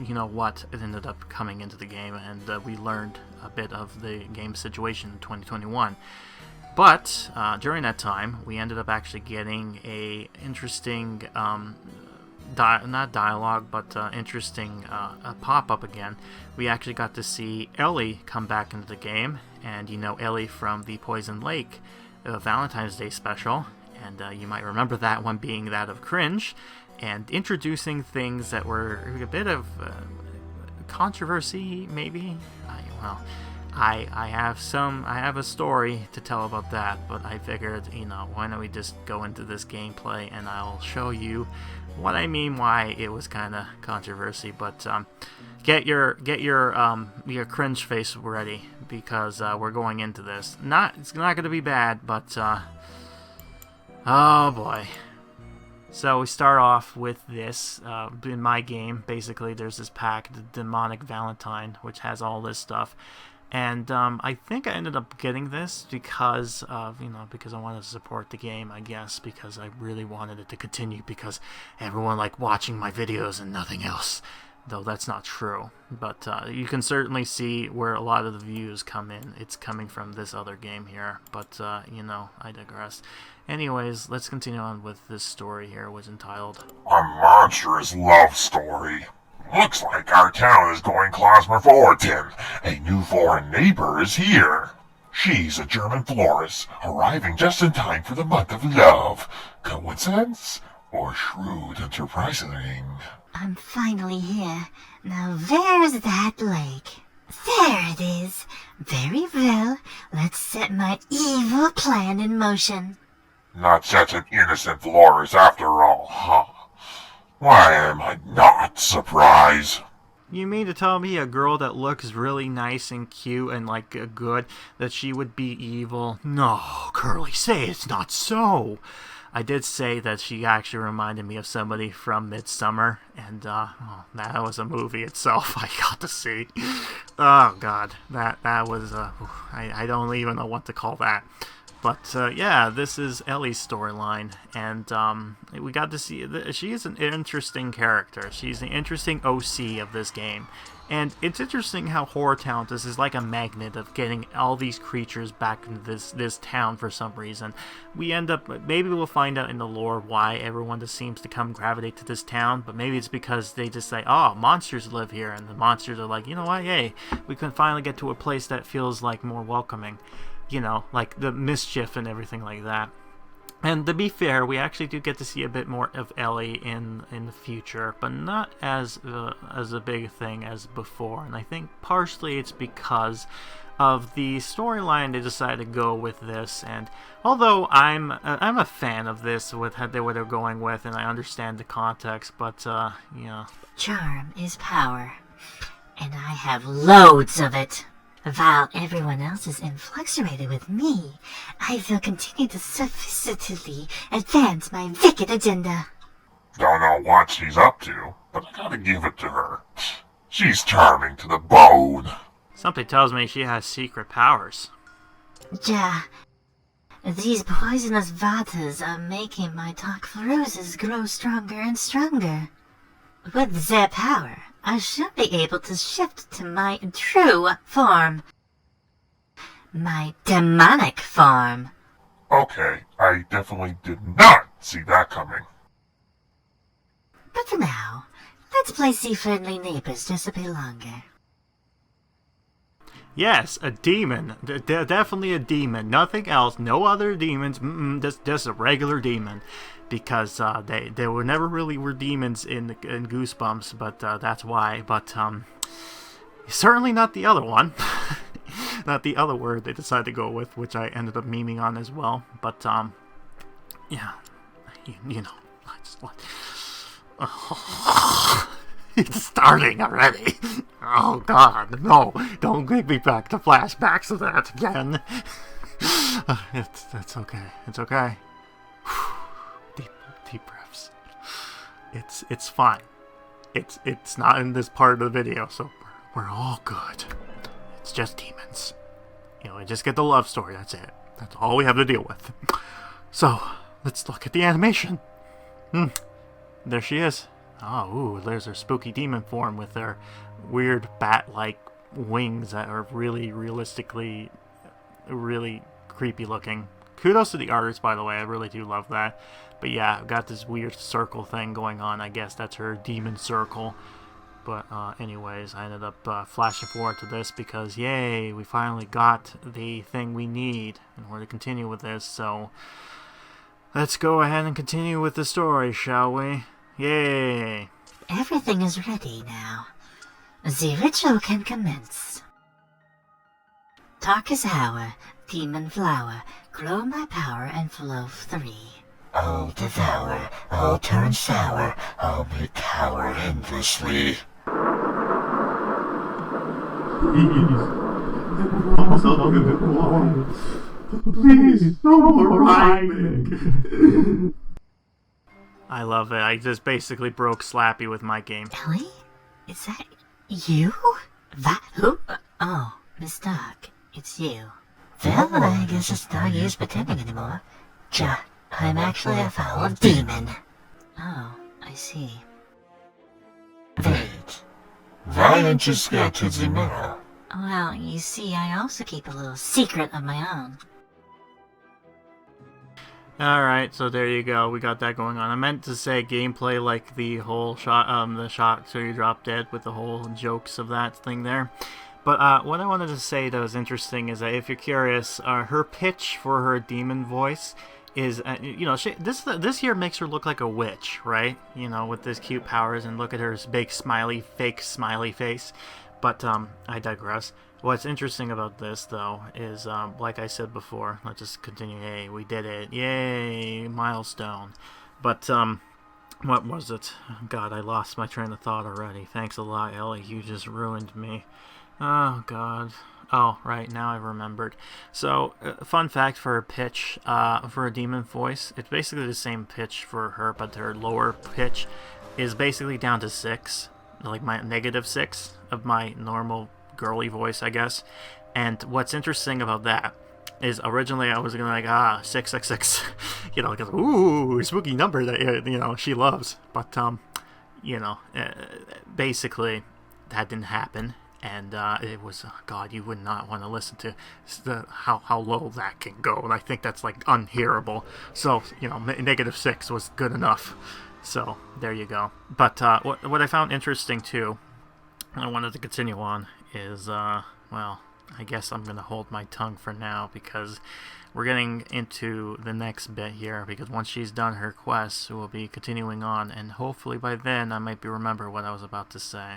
you know what, it ended up coming into the game, and we learned a bit of the game situation in 2021. But, during that time, we ended up actually getting a interesting, not dialogue, but interesting pop-up again. We actually got to see Ellie come back into the game, and you know Ellie from the Poison Lake Valentine's Day special, and you might remember that one being that of cringe, and introducing things that were a bit of controversy, maybe. I have a story to tell about that, but I figured, you know, why don't we just go into this gameplay and I'll show you what I mean, why it was kind of controversy. But get your cringe face ready, because we're going into this. It's not going to be bad, but oh boy. So we start off with this. In my game, basically, there's this pack, the Demonic Valentine, which has all this stuff. And I think I ended up getting this because of, you know, because I wanted to support the game, I guess, because I really wanted it to continue, because everyone liked watching my videos and nothing else. Though that's not true. But you can certainly see where a lot of the views come in. It's coming from this other game here. But, you know, I digress. Anyways, let's continue on with this story here, which is entitled A Monstrous Love Story. Looks like our town is going cosmopolitan. A new foreign neighbor is here. She's a German florist, arriving just in time for the month of love. Coincidence? Or shrewd enterprising? I'm finally here. Now there's that lake. There it is. Very well. Let's set my evil plan in motion. Not such an innocent florist after all, huh? Why am I not surprised? You mean to tell me a girl that looks really nice and cute and, like, good, that she would be evil? No, Curly, say it's not so. I did say that she actually reminded me of somebody from Midsummer, and, that was a movie itself I got to see. Oh, God, that was, I don't even know what to call that. But, yeah, this is Ellie's storyline, and we got to see, she is an interesting character. She's an interesting OC of this game. And it's interesting how HorrorTown, this is like a magnet of getting all these creatures back into this town for some reason. We end up, maybe we'll find out in the lore why everyone just seems to come gravitate to this town, but maybe it's because they just say, oh, monsters live here, and the monsters are like, you know what, hey, we can finally get to a place that feels like more welcoming. You know, like the mischief and everything like that. And to be fair, we actually do get to see a bit more of Ellie in the future, but not as a big thing as before. And I think partially it's because of the storyline they decided to go with this. And although I'm a fan of this with what they're going with, and I understand the context, but yeah. Charm is power, and I have loads of it. While everyone else is influxerated with me, I will continue to sophisticatedly advance my wicked agenda. Don't know what she's up to, but I gotta give it to her. She's charming to the bone. Something tells me she has secret powers. Ja, these poisonous waters are making my dark roses grow stronger and stronger. With their power, I should be able to shift to my true form. My demonic form. Okay, I definitely did not see that coming. But for now, let's play See Friendly Neighbors just a bit longer. Yes, a demon. Definitely a demon. Nothing else. No other demons. Just a regular demon. Because they were never really were demons in Goosebumps, but that's why. But certainly not the other one. Not the other word they decided to go with, which I ended up memeing on as well. But yeah, you know, it's starting already. Oh God, no! Don't take me back to flashbacks of that again. It's okay. It's okay. Deep breaths. It's fine. It's not in this part of the video, so we're all good. It's just demons. You know, we just get the love story. That's it. That's all we have to deal with. So let's look at the animation. There she is. Oh, ooh, there's her spooky demon form with her weird bat-like wings that are really realistically, really creepy looking. Kudos to the artist, by the way. I really do love that. But yeah, I've got this weird circle thing going on. I guess that's her demon circle. But anyways, I ended up flashing forward to this because, yay, we finally got the thing we need in order to continue with this. So let's go ahead and continue with the story, shall we? Yay! Everything is ready now. The ritual can commence. Darkest hour, demon flower, grow my power and flow 3. I'll devour, I'll turn sour, I'll make cower endlessly. Please, no more rhyming. I love it. I just basically broke Slappy with my game. Ellie? Is that you? That who? Oh, Miss Dark, it's you. Well, I guess it's no use pretending anymore. Ja, I'm actually a foul demon. Oh, I see. Wait, why aren't you scared to the mirror? Well, you see, I also keep a little secret of my own. Alright, so there you go. We got that going on. I meant to say gameplay like the whole shot, the shot so you drop dead with the whole jokes of that thing there. But what I wanted to say that was interesting is that if you're curious, her pitch for her demon voice is, you know, this here makes her look like a witch, right? You know, with this cute powers, and look at her big fake smiley face. But I digress. What's interesting about this, though, is, like I said before, let's just continue. Hey, we did it. Yay, milestone. But, what was it? God, I lost my train of thought already. Thanks a lot, Ellie. You just ruined me. Oh, God. Oh, right, now I remembered. So, fun fact for her pitch, for a demon voice, it's basically the same pitch for her, but her lower pitch is basically down to 6. Like my -6 of my normal girly voice, I guess. And what's interesting about that is originally I was gonna like 666, you know, because ooh, spooky number that you know she loves. But you know, basically that didn't happen, and it was God, you would not want to listen to how low that can go, and I think that's like unhearable. So you know, -6 was good enough. So there you go. But what I found interesting too, and I wanted to continue on, is well, I guess I'm going to hold my tongue for now because we're getting into the next bit here, because once she's done her quest, we'll be continuing on, and hopefully by then I might remember what I was about to say.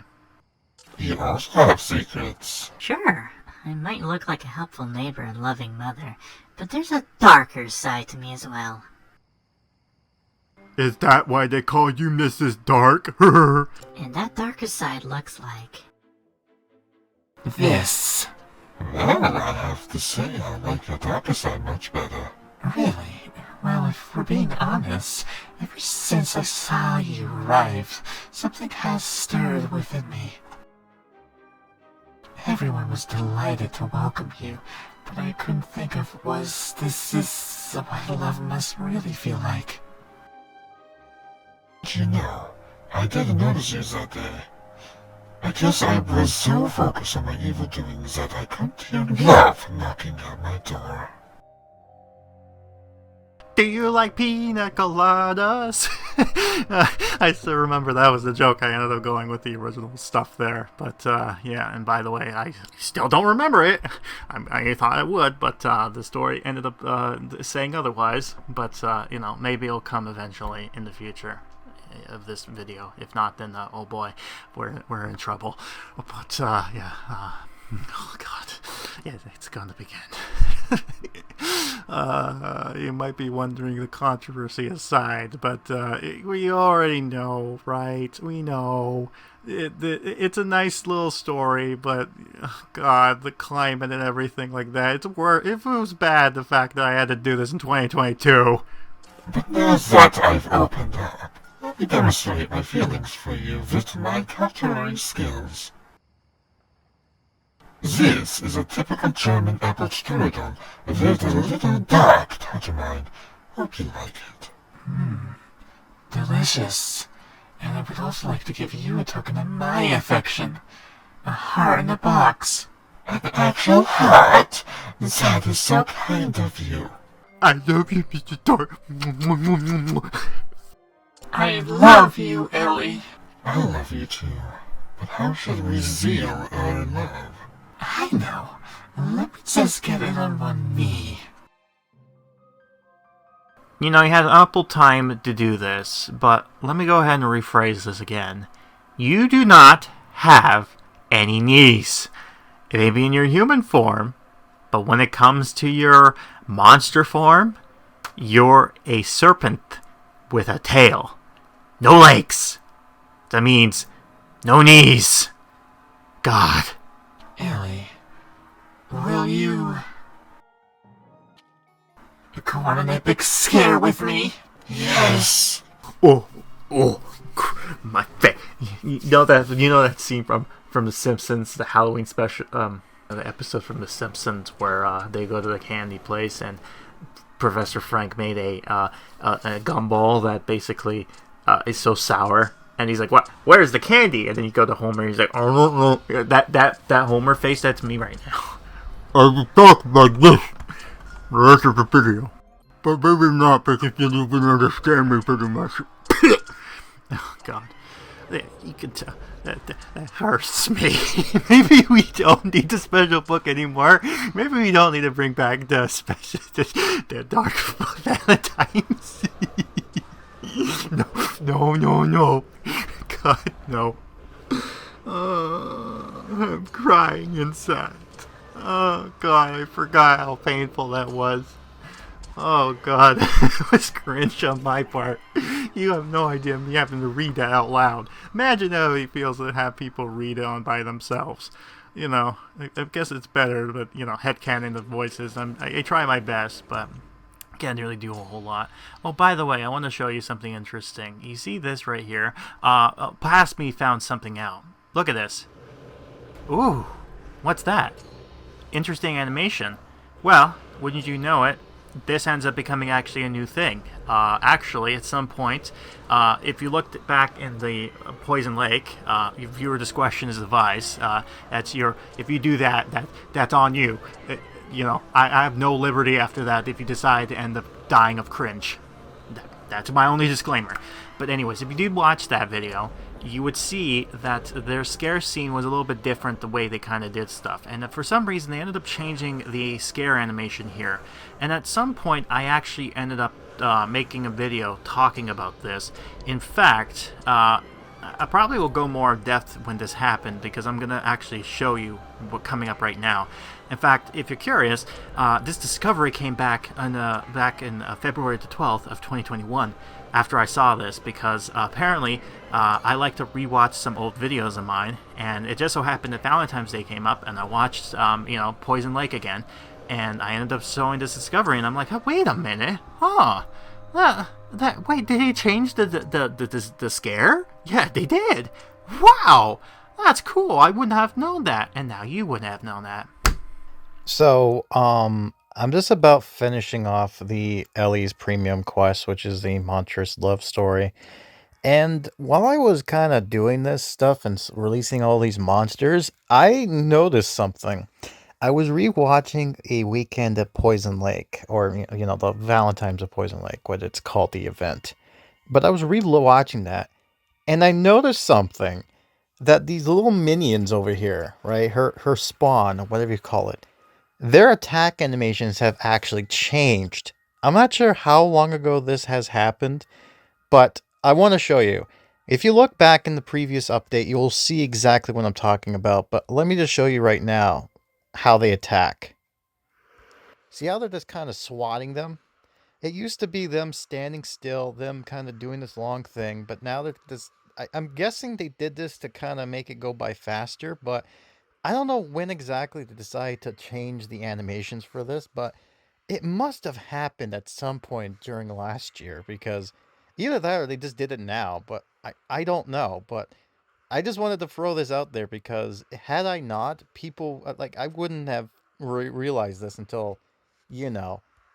You also have secrets. Sure, I might look like a helpful neighbor and loving mother, but there's a darker side to me as well. Is that why they call you Mrs. Dark? And that darker side looks like... This. Well, I have to say I like your darker side much better. Really? Well, if we're being honest, ever since I saw you arrive, something has stirred within me. Everyone was delighted to welcome you, but I couldn't think of this is what love must really feel like. You know, I didn't notice you that day. I guess I was so focused on my evil doings that I couldn't hear love knocking at my door. Do you like pina coladas? I still remember that was the joke. I ended up going with the original stuff there. But, yeah, and by the way, I still don't remember it. I thought I would, but the story ended up saying otherwise. But, you know, maybe it'll come eventually in the future of this video. If not, then, oh boy, we're in trouble. But, yeah, oh god, yeah, it's gonna begin. You might be wondering, the controversy aside, but we already know, right? We know. It's a nice little story, but oh god, the climate and everything like that, it's worse. If it was bad, the fact that I had to do this in 2022. But now that I've opened up, let me demonstrate my feelings for you with my calculating skills. This is a typical German apple strudel with a little dark touch of mine. Hope you like it. Delicious. And I would also like to give you a token of my affection. A heart in a box. An actual heart? That is so kind of you. I love you, Mr. Dark. I love you, Ellie. I love you too. But how should we seal our love? I know. Let me just get it on one knee. You know, you had ample time to do this, but let me go ahead and rephrase this again. You do not have any knees. It may be in your human form, but when it comes to your monster form, you're a serpent with a tail. No legs. That means no knees. God. Ellie, will you go on an epic scare with me? Yes. Oh, my face. You know that scene from The Simpsons, the Halloween special, the episode from The Simpsons where they go to the candy place and Professor Frank made a gumball that basically is so sour. And he's like, "What? Where's the candy?" And then you go to Homer. And he's like, "Oh no!" That Homer face. That's me right now. I was talking like this the rest of the video. But maybe not, because you didn't even understand me pretty much. Oh God, you can tell that hurts me. Maybe we don't need the special book anymore. Maybe we don't need to bring back the Dark Valentines. No. God, no. I'm crying inside. Oh, God, I forgot how painful that was. Oh, God, it was cringe on my part. You have no idea me having to read that out loud. Imagine how it feels to have people read it on by themselves. You know, I guess it's better, but, you know, headcanon the voices. I try my best, but can't really do a whole lot. Oh, by the way, I want to show you something interesting. You see this right here? Past me found something out. Look at this. Ooh, what's that? Interesting animation. Well, wouldn't you know it, this ends up becoming actually a new thing. Actually, at some point, if you looked back in the Poison Lake, if viewer discretion is advised. If you do that, that's on you. You know, I have no liberty after that if you decide to end up dying of cringe. That's my only disclaimer. But anyways, if you did watch that video, you would see that their scare scene was a little bit different the way they kind of did stuff. And for some reason, they ended up changing the scare animation here. And at some point, I actually ended up making a video talking about this. In fact, I probably will go more in depth when this happened, because I'm going to actually show you what's coming up right now. In fact, if you're curious, this discovery came back in February the 12th of 2021 after I saw this, because apparently I like to rewatch some old videos of mine, and it just so happened that Valentine's Day came up, and I watched Poison Lake again, and I ended up showing this discovery, and I'm like, oh, wait a minute, wait, did he change the scare? Yeah, they did. Wow, that's cool. I wouldn't have known that, and now you wouldn't have known that. So, I'm just about finishing off the Ellie's premium quest, which is the Monstrous love story. And while I was kind of doing this stuff and releasing all these monsters, I noticed something. I was rewatching A Weekend at Poison Lake, or the Valentine's of Poison Lake, what it's called, the event. But I was rewatching that, and I noticed something, that these little minions over here, right, her spawn, whatever you call it, their attack animations have actually changed. I'm not sure how long ago this has happened, but I want to show you. If you look back in the previous update, you'll see exactly what I'm talking about, but let me just show you right now how they attack. See how they're just kind of swatting them? It used to be them standing still, them kind of doing this long thing, but now they're this. I'm guessing they did this to kind of make it go by faster, but I don't know when exactly they decided to change the animations for this, but it must have happened at some point during last year, because either that or they just did it now, but I don't know. But I just wanted to throw this out there, because had I not, people, I wouldn't have realized this until,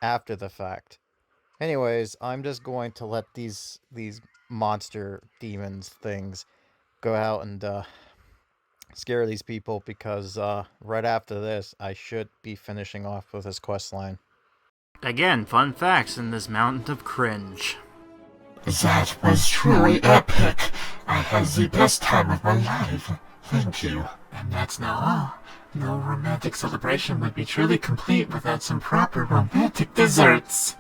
after the fact. Anyways, I'm just going to let these monster demons things go out and scare these people, because right after this I should be finishing off with this quest line. Again, fun facts in this mountain of cringe. That was truly epic. I had the best time of my life. Thank you. And that's not all. No romantic celebration would be truly complete without some proper romantic desserts.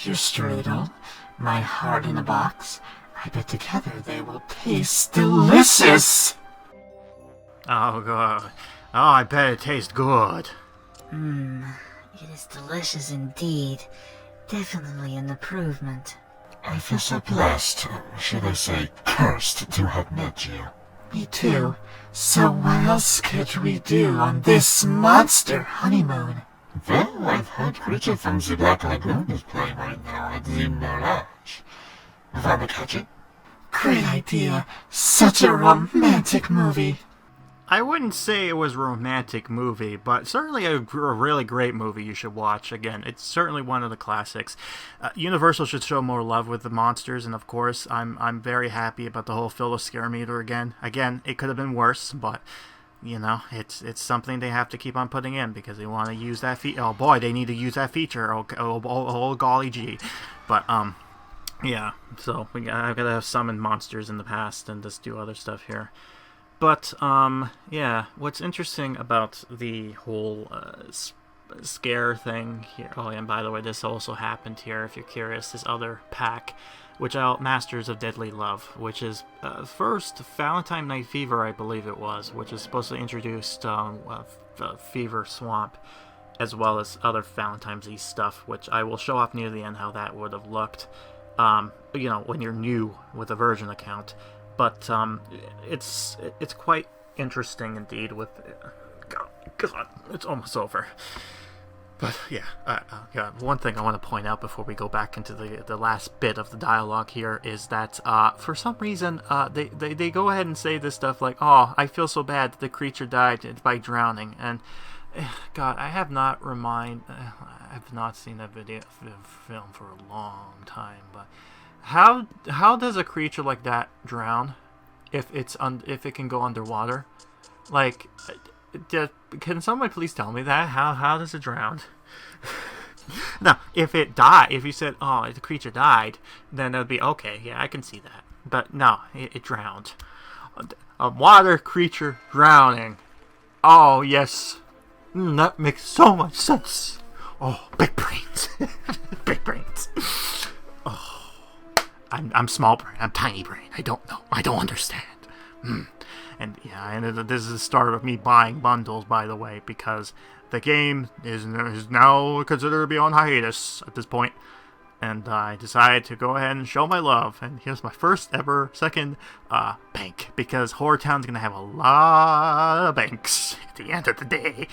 Your strudel, my heart in a box. I bet together they will taste delicious. Oh, God. Oh, I bet it tastes good. It is delicious indeed. Definitely an improvement. I feel so blessed, or should I say cursed, to have met you. Me too. So what else could we do on this monster honeymoon? Well, I've heard Creature from the Black Lagoon is playing right now at the Mirage. Wanna catch it? Great idea. Such a romantic movie. I wouldn't say it was a romantic movie, but certainly a really great movie you should watch. Again, it's certainly one of the classics. Universal should show more love with the monsters, and of course, I'm very happy about the whole Phyllis Scare Meter again. Again, it could have been worse, but it's something they have to keep on putting in, because they want to use that feature. Oh boy, they need to use that feature. Oh golly gee. But yeah. So I've got to have summoned monsters in the past and just do other stuff here. But, yeah, what's interesting about the whole scare thing here... Oh, and by the way, this also happened here, if you're curious, this other pack, which Masters of Deadly Love, which is first Valentine Night Fever, I believe it was, which is supposed to introduce Fever Swamp, as well as other Valentine's Eve stuff, which I will show off near the end how that would have looked, when you're new with a version account. But it's quite interesting indeed. With God, it's almost over. But yeah, one thing I want to point out before we go back into the last bit of the dialogue here is that for some reason they go ahead and say this stuff like, "Oh, I feel so bad that the creature died by drowning," and God, I have not seen that film for a long time, but. How does a creature like that drown if it can go underwater? Like, can someone please tell me that? How does it drown? Now, if you said, oh, the creature died, then that would be okay. Yeah, I can see that. But no, it drowned. A water creature drowning. Oh, yes. That makes so much sense. Oh, big brains. Big brains. Oh, I'm small brain. I'm tiny brain. I don't know. I don't understand. And yeah, and this is the start of me buying bundles, by the way, because the game is now considered to be on hiatus at this point. And I decided to go ahead and show my love. And here's my first ever second bank, because HorrorTown's going to have a lot of banks at the end of the day,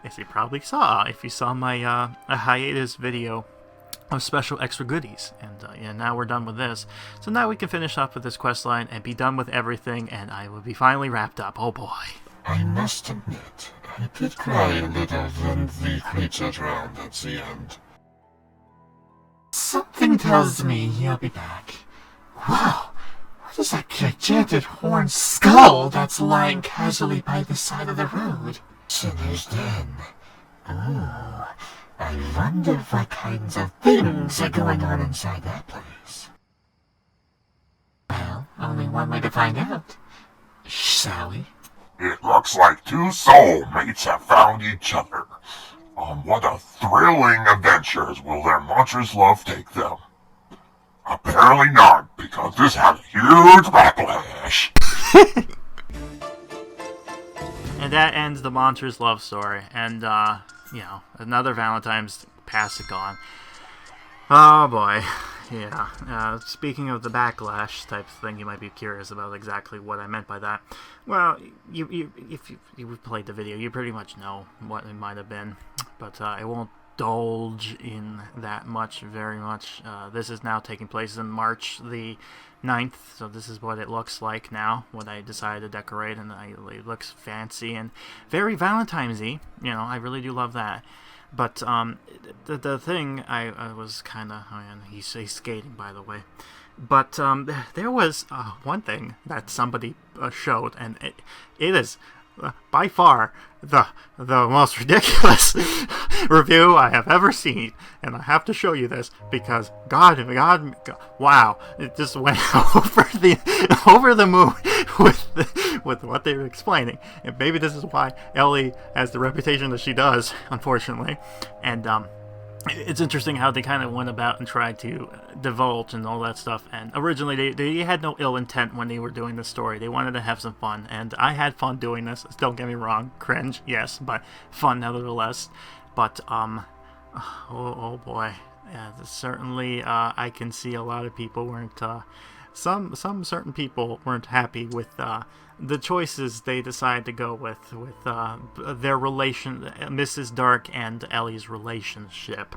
as you probably saw if you saw my a hiatus video of special extra goodies. And yeah, now we're done with this. So now we can finish up with this quest line and be done with everything, and I will be finally wrapped up. Oh boy. I must admit, I did cry a little when the creature drowned at the end. Something tells me he'll be back. Wow, what is that gigantic horned skull that's lying casually by the side of the road? Sinner's Den. Ooh, I wonder what kinds of things are going on inside that place. Well, only one way to find out. Shall we? It looks like two soulmates have found each other. On what a thrilling adventures will their monstrous love take them? Apparently not, because this had a huge backlash. And that ends the Monstrous love story. And, you know, another Valentine's pass it gone. Oh boy. Yeah. Speaking of the backlash type of thing, you might be curious about exactly what I meant by that. Well, if you played the video, you pretty much know what it might have been. But I won't indulge in that very much. This is now taking place in March the 9th, so this is what it looks like now, what I decided to decorate, and it looks fancy and very Valentine's-y. You know, I really do love that. But the thing, I was kind of... Oh, and he's skating, by the way. But there was one thing that somebody showed, and it is by far the most ridiculous review I have ever seen. And I have to show you this, because God, wow, it just went over the moon with what they were explaining. And maybe this is why Ellie has the reputation that she does, unfortunately. And it's interesting how they kind of went about and tried to divulge and all that stuff. And originally, they had no ill intent when they were doing this story. They wanted to have some fun, and I had fun doing this. Don't get me wrong, cringe, yes, but fun nevertheless. But oh boy, yeah, certainly I can see a lot of people weren't. Some certain people weren't happy with the choices they decided to go with their relation, Mrs. Dark and Ellie's relationship,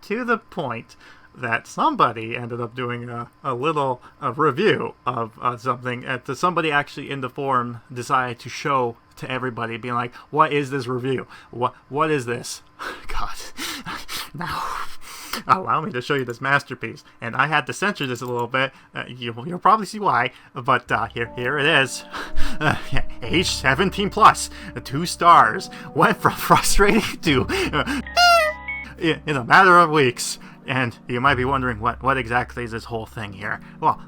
to the point that somebody ended up doing a little review of something. Somebody actually in the forum decided to show to everybody, being like, "What is this review? What is this?" God, now. Allow me to show you this masterpiece. And I had to censor this a little bit. You'll probably see why. But here it is. Age 17 plus. 2 stars. Went from frustrating to in a matter of weeks. And you might be wondering what exactly is this whole thing here. Well,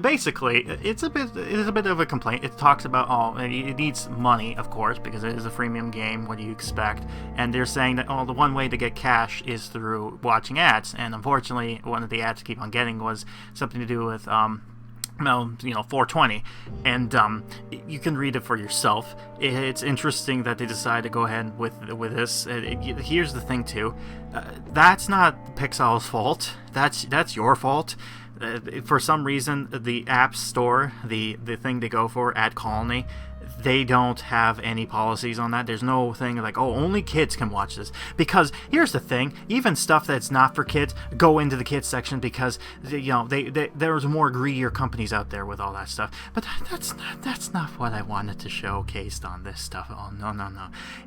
basically, it is a bit of a complaint. It talks about it needs money, of course, because it is a freemium game. What do you expect? And they're saying that the one way to get cash is through watching ads. And unfortunately, one of the ads I keep on getting was something to do with 420, and you can read it for yourself. It's interesting that they decided to go ahead with this. Here's the thing too, that's not Pixowl's fault. That's your fault. For some reason, the App Store, the thing they go for, Ad Colony, they don't have any policies on that. There's no thing like, only kids can watch this. Because here's the thing, even stuff that's not for kids go into the kids section, because there's more greedier companies out there with all that stuff. But that's not what I wanted to showcase on this stuff. Oh no.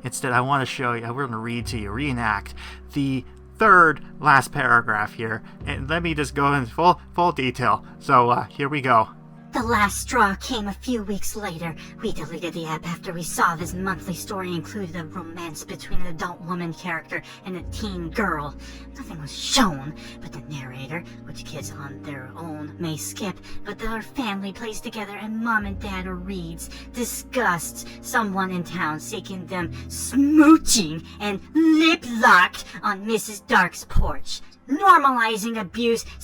Instead, I want to show you. We're going to read to you, reenact the third last paragraph here, and let me just go in full detail. So here we go. The last straw came a few weeks later. We deleted the app after we saw this monthly story included a romance between an adult woman character and a teen girl. Nothing was shown, but the narrator, which kids on their own may skip, but our family plays together and mom and dad reads, discussed someone in town seeking them smooching and lip-locked on Mrs. Dark's porch. Normalizing abuse /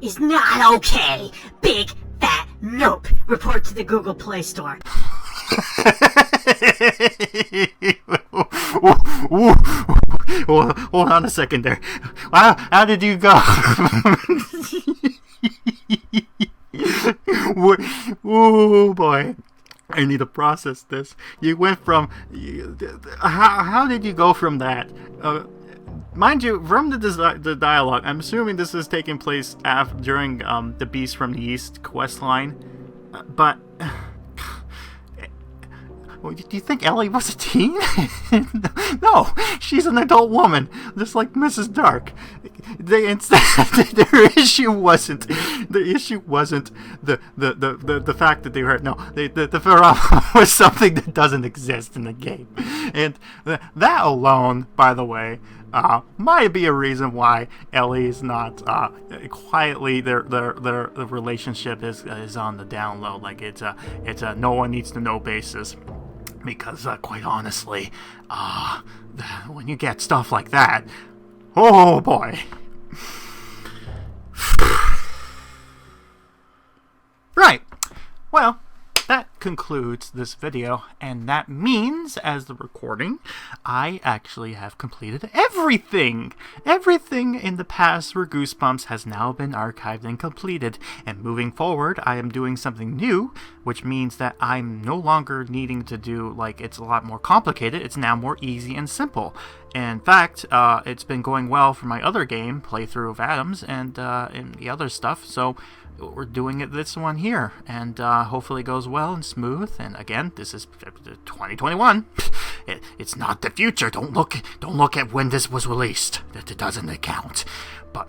is not okay. Big fat nope. Report to the Google Play Store. Hold on a second there. How did you go? Oh boy, I need to process this. You went from how did you go from that? Mind you, from the dialogue, I'm assuming this is taking place during the Beast from the East questline. But do you think Ellie was a teen? No, she's an adult woman, just like Mrs. Dark. Their issue wasn't the fact that they were the phenomenon was something that doesn't exist in the game, and that alone, by the way, might be a reason why Ellie is not quietly. Their relationship is on the down low, like it's a no one needs to know basis. Because, quite honestly, when you get stuff like that, oh boy. Right. Well, that concludes this video, and that means, as the recording, I actually have completed everything! Everything in the past for Goosebumps has now been archived and completed, and moving forward, I am doing something new, which means that I'm no longer needing to do, it's a lot more complicated, it's now more easy and simple. In fact, it's been going well for my other game, playthrough of Adams, and the other stuff, so we're doing this one here, and hopefully it goes well and smooth. And again, this is 2021. It's not the future. Don't look at when this was released. That it doesn't count. But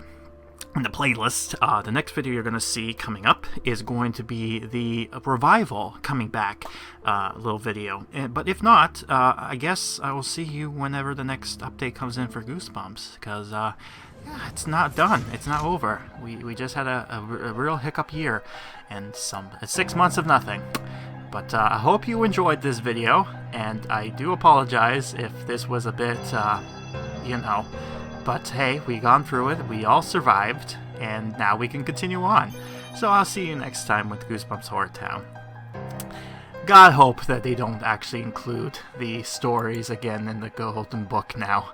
in the playlist, the next video you're going to see coming up is going to be the revival coming back little video. But if not, I guess I will see you whenever the next update comes in for Goosebumps, because it's not done. It's not over. We just had a real hiccup year and 6 months of nothing. But I hope you enjoyed this video, and I do apologize if this was a bit, but hey, we gone through it, we all survived, and now we can continue on. So I'll see you next time with Goosebumps HorrorTown. God hope that they don't actually include the stories again in the Golden Book now.